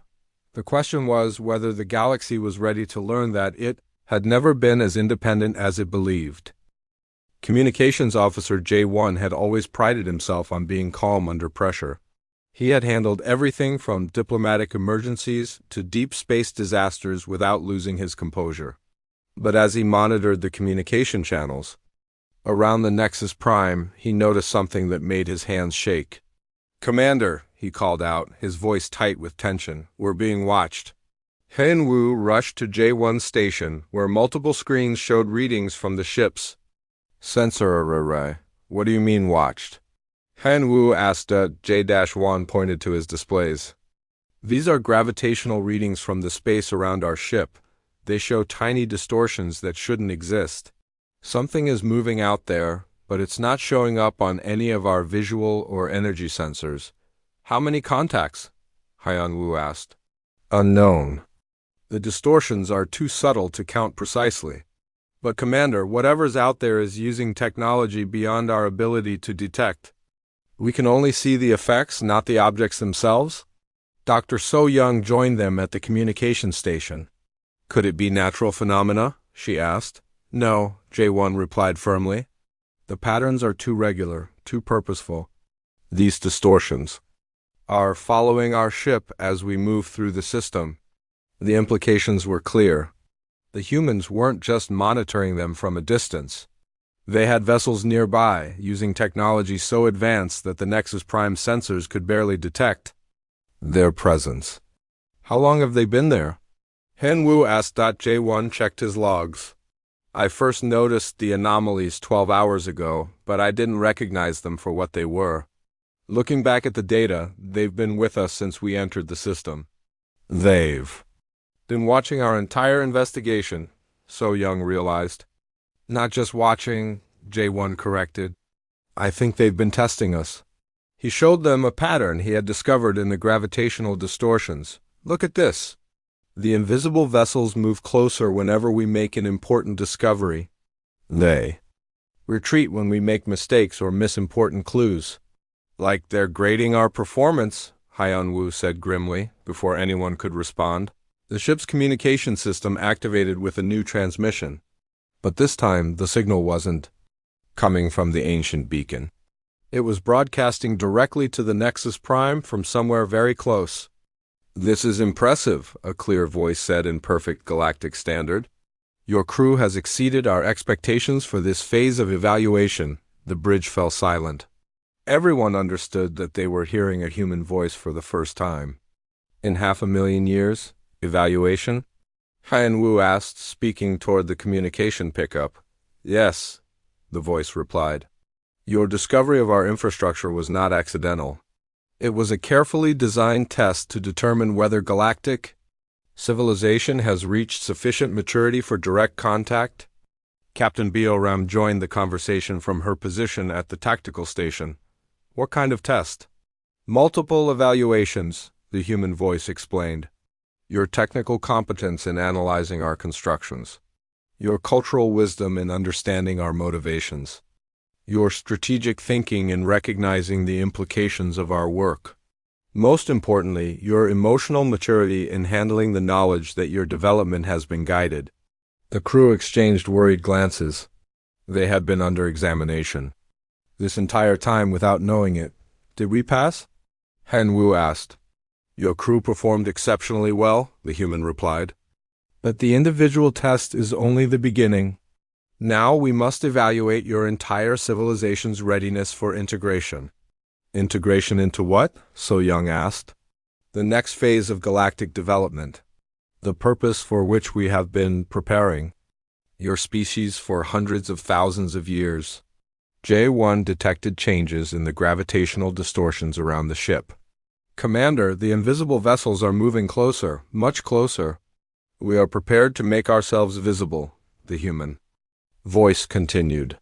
The question was whether the galaxy was ready to learn that it had never been as independent as it believed. Communications Officer J1 had always prided himself on being calm under pressure. He had handled everything from diplomatic emergencies to deep space disasters without losing his composure. But as he monitored the communication channels around the Nexus Prime, he noticed something that made his hands shake. Commander, he called out, his voice tight with tension, we're being watched. Hyun-woo rushed to J1 station, where multiple screens showed readings from the ship's sensor array. What do you mean watched? Hyun-woo asked. J-1 pointed to his displays. These are gravitational readings from the space around our ship. They show tiny distortions that shouldn't exist. Something is moving out there, but it's not showing up on any of our visual or energy sensors. How many contacts? Hyun-woo asked. Unknown. The distortions are too subtle to count precisely. But Commander, whatever's out there is using technology beyond our ability to detect. We can only see the effects, not the objects themselves? Dr. So-young joined them at the communication station. Could it be natural phenomena? She asked. No, J1 replied firmly. The patterns are too regular, too purposeful. These distortions are following our ship as we move through the system. The implications were clear. The humans weren't just monitoring them from a distance. They had vessels nearby, using technology so advanced that the Nexus Prime sensors could barely detect their presence. How long have they been there? Hyun-woo asked. J1 checked his logs. I first noticed the anomalies 12 hours ago, but I didn't recognize them for what they were. Looking back at the data, they've been with us since we entered the system. They've been watching our entire investigation, So-young realized. Not just watching, J1 corrected. I think they've been testing us. He showed them a pattern he had discovered in the gravitational distortions. Look at this. The invisible vessels move closer whenever we make an important discovery. They retreat when we make mistakes or miss important clues. Like they're grading our performance, Hyun-woo said grimly, before anyone could respond. The ship's communication system activated with a new transmission. But this time, the signal wasn't coming from the ancient beacon. It was broadcasting directly to the Nexus Prime from somewhere very close. This is impressive, a clear voice said in perfect galactic standard. Your crew has exceeded our expectations for this phase of evaluation. The bridge fell silent. Everyone understood that they were hearing a human voice for the first time. In 500,000 years, evaluation? Hyun-woo asked, speaking toward the communication pickup. Yes, the voice replied. Your discovery of our infrastructure was not accidental. It was a carefully designed test to determine whether galactic civilization has reached sufficient maturity for direct contact. Captain Bioram joined the conversation from her position at the tactical station. What kind of test? Multiple evaluations, the human voice explained. Your technical competence in analyzing our constructions. Your cultural wisdom in understanding our motivations. Your strategic thinking in recognizing the implications of our work. Most importantly, your emotional maturity in handling the knowledge that your development has been guided. The crew exchanged worried glances. They had been under examination. This entire time without knowing it. Did we pass? Han Wu asked. Your crew performed exceptionally well, the human replied. But the individual test is only the beginning. Now we must evaluate your entire civilization's readiness for integration. Integration into what? So Young asked. The next phase of galactic development. The purpose for which we have been preparing your species for hundreds of thousands of years. J1 detected changes in the gravitational distortions around the ship. Commander, the invisible vessels are moving closer, much closer. We are prepared to make ourselves visible, the human voice continued.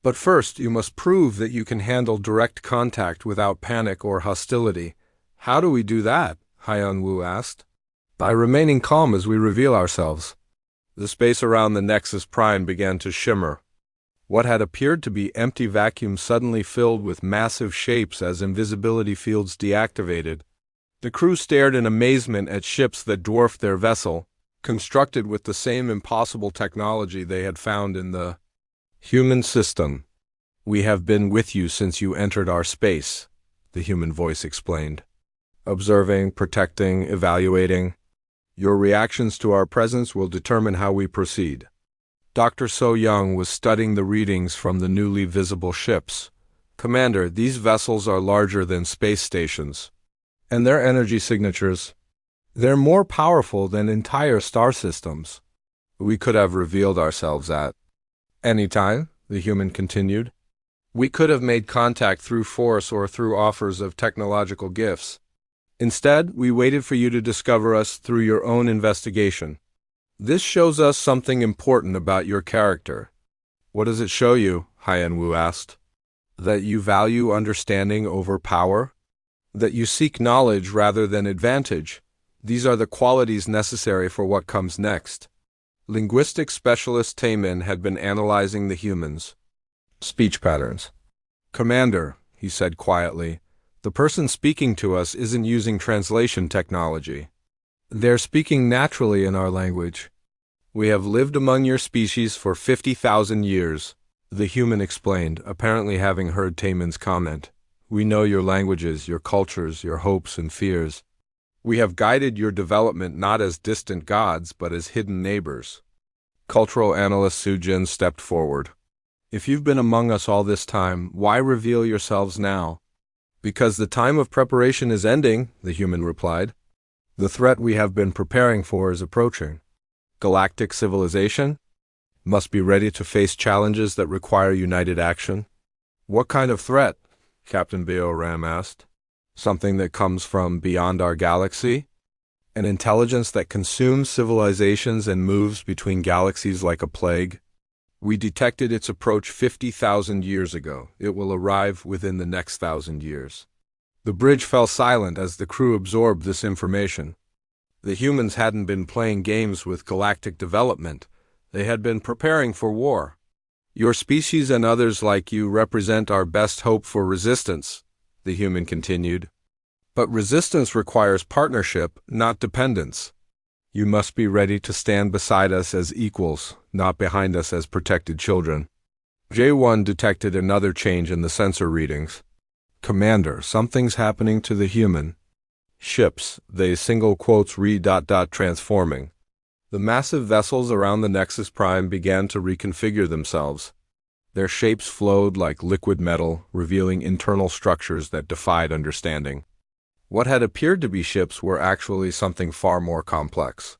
But first, you must prove that you can handle direct contact without panic or hostility. How do we do that? Hyun Woo asked. By remaining calm as we reveal ourselves. The space around the Nexus Prime began to shimmer. What had appeared to be empty vacuum suddenly filled with massive shapes as invisibility fields deactivated. The crew stared in amazement at ships that dwarfed their vessel, constructed with the same impossible technology they had found in the human system. We have been with you since you entered our space, the human voice explained. Observing, protecting, evaluating. Your reactions to our presence will determine how we proceed. Dr. So Young was studying the readings from the newly visible ships. Commander, these vessels are larger than space stations. And their energy signatures, they're more powerful than entire star systems. We could have revealed ourselves at any time, the human continued. We could have made contact through force or through offers of technological gifts. Instead, we waited for you to discover us through your own investigation. This shows us something important about your character. What does it show you? Hyun Woo asked. That you value understanding over power? That you seek knowledge rather than advantage? These are the qualities necessary for what comes next. Linguistic specialist Taemin had been analyzing the humans' speech patterns. Commander, he said quietly, the person speaking to us isn't using translation technology. They're speaking naturally in our language. We have lived among your species for 50,000 years, the human explained, apparently having heard Taemin's comment. We know your languages, your cultures, your hopes and fears. We have guided your development not as distant gods, but as hidden neighbors. Cultural analyst Sujin stepped forward. If you've been among us all this time, why reveal yourselves now? Because the time of preparation is ending, the human replied. The threat we have been preparing for is approaching. Galactic civilization must be ready to face challenges that require united action. What kind of threat? Captain Bo Ram asked. Something that comes from beyond our galaxy? An intelligence that consumes civilizations and moves between galaxies like a plague? We detected its approach 50,000 years ago. It will arrive within the next 1,000 years. The bridge fell silent as the crew absorbed this information. The humans hadn't been playing games with galactic development. They had been preparing for war. Your species and others like you represent our best hope for resistance, the human continued. But resistance requires partnership, not dependence. You must be ready to stand beside us as equals, not behind us as protected children. J1 detected another change in the sensor readings. Commander, something's happening to the human ships. They single quotes transforming. The massive vessels around the Nexus Prime began to reconfigure themselves. Their shapes flowed like liquid metal, revealing internal structures that defied understanding. What had appeared to be ships were actually something far more complex.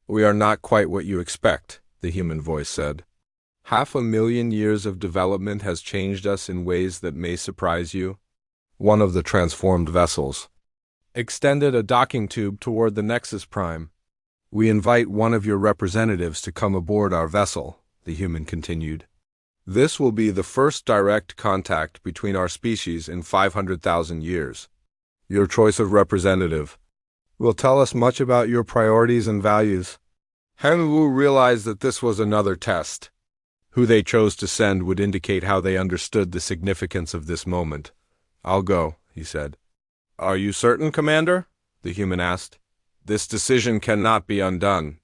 We are not quite what you expect, the human voice said. 500,000 years of development has changed us in ways that may surprise you. One of the transformed vessels extended a docking tube toward the Nexus Prime. We invite one of your representatives to come aboard our vessel, the human continued. This will be the first direct contact between our species in 500,000 years. Your choice of representative will tell us much about your priorities and values. Han Wu realized that this was another test. Who they chose to send would indicate how they understood the significance of this moment. I'll go, he said. Are you certain, Commander? The human asked. This decision cannot be undone.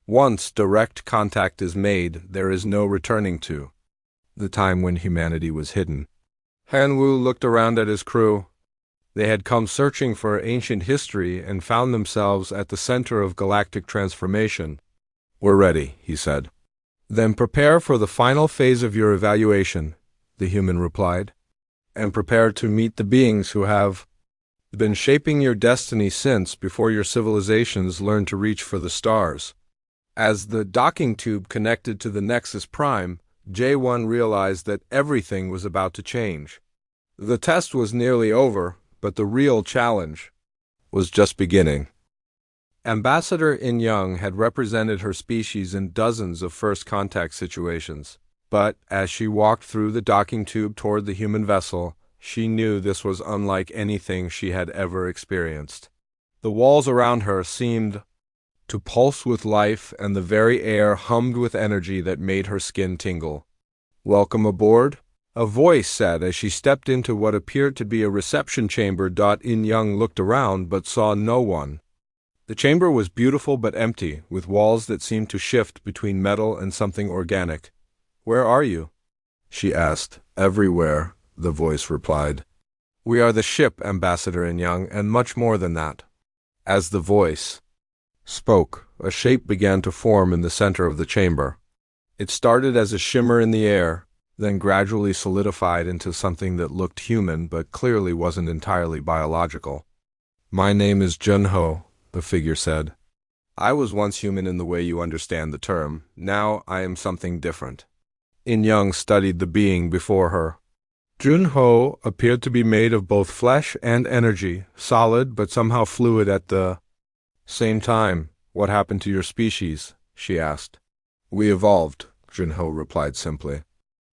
Once direct contact is made, there is no returning to. the time when humanity was hidden. Hanwoo looked around at his crew. They had come searching for ancient history and found themselves at the center of galactic transformation. "We're ready," he said. "Then prepare for the final phase of your evaluation," the human replied. "And prepare to meet the beings who have been shaping your destiny since before your civilizations learned to reach for the stars." As the docking tube connected to the Nexus Prime, J1 realized that everything was about to change. The test was nearly over, but the real challenge was just beginning. Ambassador In Young had represented her species in dozens of first contact situations, but as she walked through the docking tube toward the human vessel, she knew this was unlike anything she had ever experienced. The walls around her seemed to pulse with life, and the very air hummed with energy that made her skin tingle. "Welcome aboard," a voice said as she stepped into what appeared to be a reception chamber. In Young looked around but saw no one. The chamber was beautiful but empty, with walls that seemed to shift between metal and something organic. "Where are you?" she asked. "Everywhere," the voice replied. "We are the ship, Ambassador In Young, and much more than that." As the voice spoke, a shape began to form in the center of the chamber. It started as a shimmer in the air, then gradually solidified into something that looked human but clearly wasn't entirely biological. "My name is Junho," the figure said. "I was once human in the way you understand the term. Now I am something different." In Young studied the being before her. Junho appeared to be made of both flesh and energy, solid but somehow fluid at the same time. "What happened to your species?" she asked. "We evolved," Junho replied simply.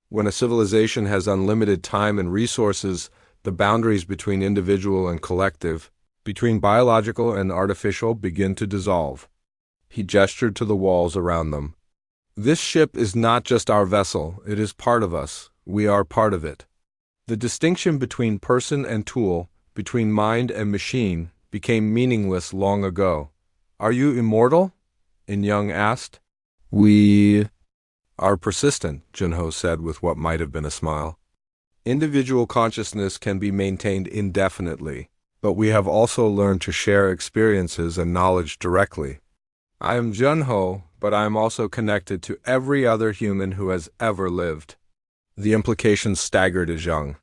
"When a civilization has unlimited time and resources, the boundaries between individual and collective, between biological and artificial, begin to dissolve." He gestured to the walls around them. "This ship is not just our vessel, it is part of us. We are part of it." The distinction between person and tool, between mind and machine, became meaningless long ago. "Are you immortal?" In Young asked. "We are persistent," Junho said with what might have been a smile. "Individual consciousness can be maintained indefinitely, but we have also learned to share experiences and knowledge directly. I am Junho, but I am also connected to every other human who has ever lived." The implications staggered as Young.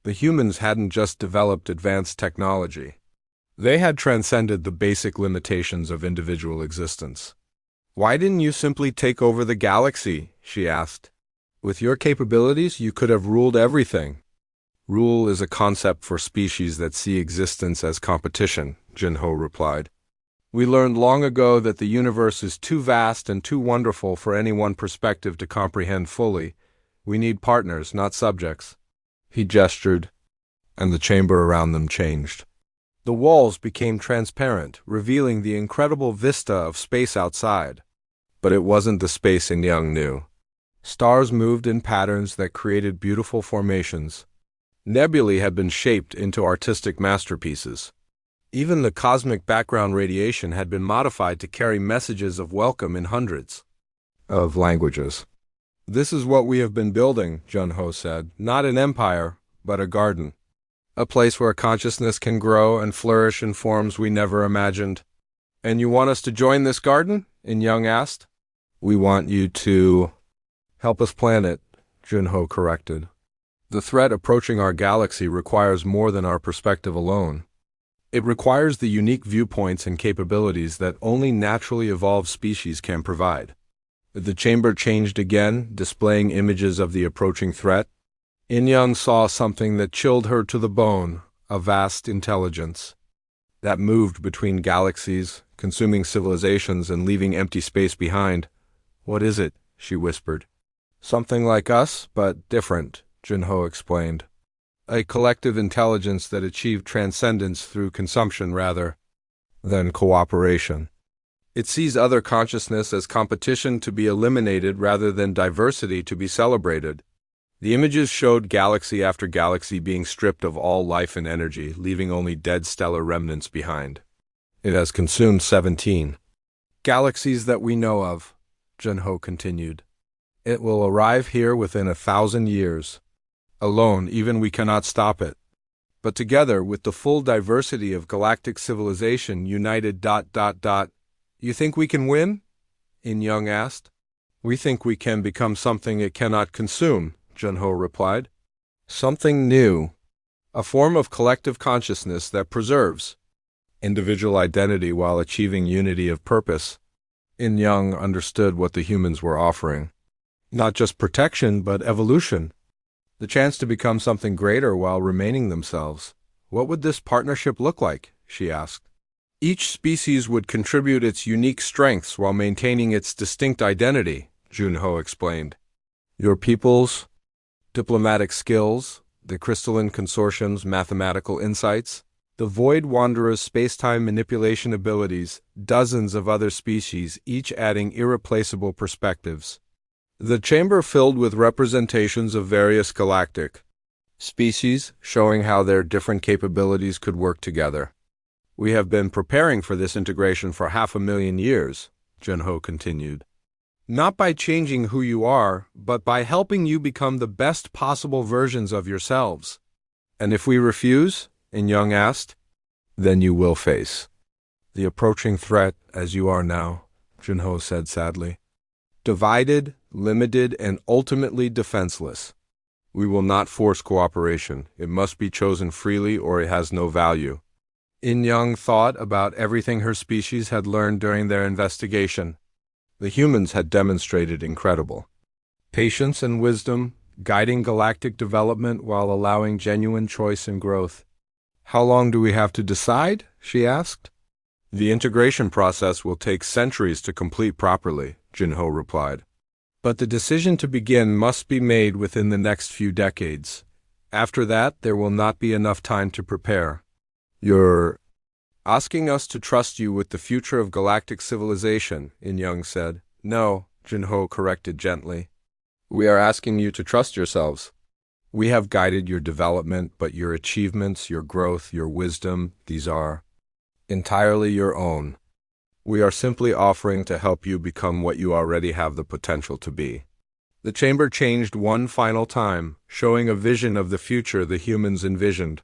The humans hadn't just developed advanced technology. They had transcended the basic limitations of individual existence. "Why didn't you simply take over the galaxy?" she asked. "With your capabilities, you could have ruled everything." "Rule is a concept for species that see existence as competition," Junho replied. "We learned long ago that the universe is too vast and too wonderful for any one perspective to comprehend fully. We need partners, not subjects." He gestured, and the chamber around them changed. The walls became transparent, revealing the incredible vista of space outside. But it wasn't the space In Young knew. Stars moved in patterns that created beautiful formations. Nebulae had been shaped into artistic masterpieces. Even the cosmic background radiation had been modified to carry messages of welcome in hundreds of languages. "This is what we have been building," Junho said. "Not an empire, but a garden. A place where consciousness can grow and flourish in forms we never imagined." "And you want us to join this garden?" In Young asked. "We want you to help us plan it," Junho corrected. "The threat approaching our galaxy requires more than our perspective alone. It requires the unique viewpoints and capabilities that only naturally evolved species can provide." The chamber changed again, displaying images of the approaching threat. In Young saw something that chilled her to the bone, a vast intelligence that moved between galaxies, consuming civilizations and leaving empty space behind. "What is it?" she whispered. "Something like us, but different," Junho explained. "A collective intelligence that achieved transcendence through consumption rather than cooperation. It sees other consciousness as competition to be eliminated rather than diversity to be celebrated." The images showed galaxy after galaxy being stripped of all life and energy, leaving only dead stellar remnants behind. "It has consumed 17 galaxies that we know of," Junho continued. It will arrive here within 1,000 years. Alone, even we cannot stop it. But together, with the full diversity of galactic civilization united ... You think we can win? In Young asked. We think we can become something it cannot consume, Junho replied. Something new. A form of collective consciousness that preserves individual identity while achieving unity of purpose. In Young understood what the humans were offering. Not just protection, but evolution. The chance to become something greater while remaining themselves. What would this partnership look like? She asked. Each species would contribute its unique strengths while maintaining its distinct identity, Junho explained. Your people's diplomatic skills, the crystalline consortium's mathematical insights, the Void Wanderer's space-time manipulation abilities, dozens of other species, each adding irreplaceable perspectives. The chamber filled with representations of various galactic species, showing how their different capabilities could work together. We have been preparing for this integration for 500,000 years, Junho continued. Not by changing who you are, but by helping you become the best possible versions of yourselves. And if we refuse? In Young asked. Then you will face the approaching threat as you are now, Junho said sadly. Divided, limited, and ultimately defenseless. We will not force cooperation. It must be chosen freely or it has no value. In Young thought about everything her species had learned during their investigation. The humans had demonstrated incredible patience and wisdom, guiding galactic development while allowing genuine choice and growth. How long do we have to decide? She asked. The integration process will take centuries to complete properly, Junho replied. But the decision to begin must be made within the next few decades. After that, there will not be enough time to prepare. You're asking us to trust you with the future of galactic civilization, In Young said. No, Junho corrected gently. We are asking you to trust yourselves. We have guided your development, but your achievements, your growth, your wisdom, these are entirely your own. We are simply offering to help you become what you already have the potential to be. The chamber changed one final time, showing a vision of the future the humans envisioned.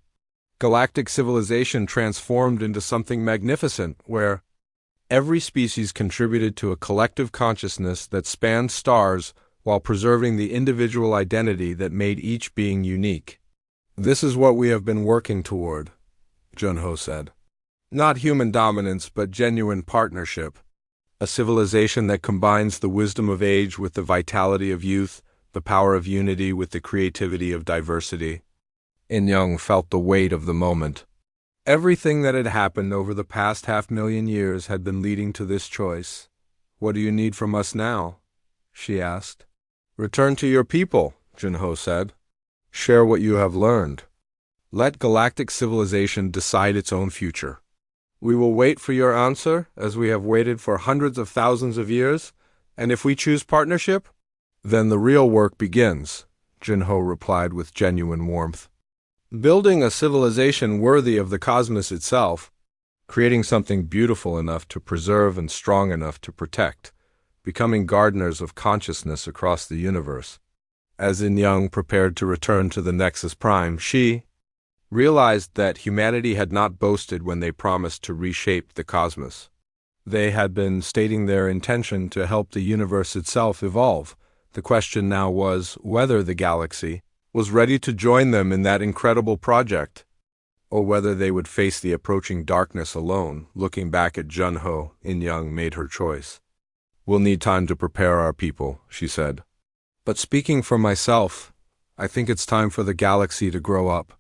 Galactic civilization transformed into something magnificent, where every species contributed to a collective consciousness that spanned stars while preserving the individual identity that made each being unique. This is what we have been working toward, Junho said. Not human dominance, but genuine partnership. A civilization that combines the wisdom of age with the vitality of youth, the power of unity with the creativity of diversity. In Young felt the weight of the moment. Everything that had happened over the past 500,000 years had been leading to this choice. What do you need from us now? She asked. Return to your people, Junho said. Share what you have learned. Let galactic civilization decide its own future. We will wait for your answer, as we have waited for hundreds of thousands of years, and if we choose partnership, then the real work begins, Junho replied with genuine warmth. Building a civilization worthy of the cosmos itself, creating something beautiful enough to preserve and strong enough to protect, becoming gardeners of consciousness across the universe. As In Young prepared to return to the Nexus Prime, she realized that humanity had not boasted when they promised to reshape the cosmos. They had been stating their intention to help the universe itself evolve. The question now was whether the galaxy was ready to join them in that incredible project, or whether they would face the approaching darkness alone. Looking back at Junho, In Young made her choice. We'll need time to prepare our people, she said. But speaking for myself, I think it's time for the galaxy to grow up.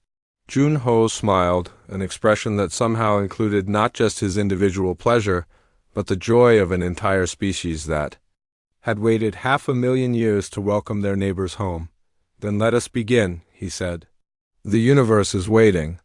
Junho smiled, an expression that somehow included not just his individual pleasure, but the joy of an entire species that had waited 500,000 years to welcome their neighbors home. Then let us begin, he said. The universe is waiting.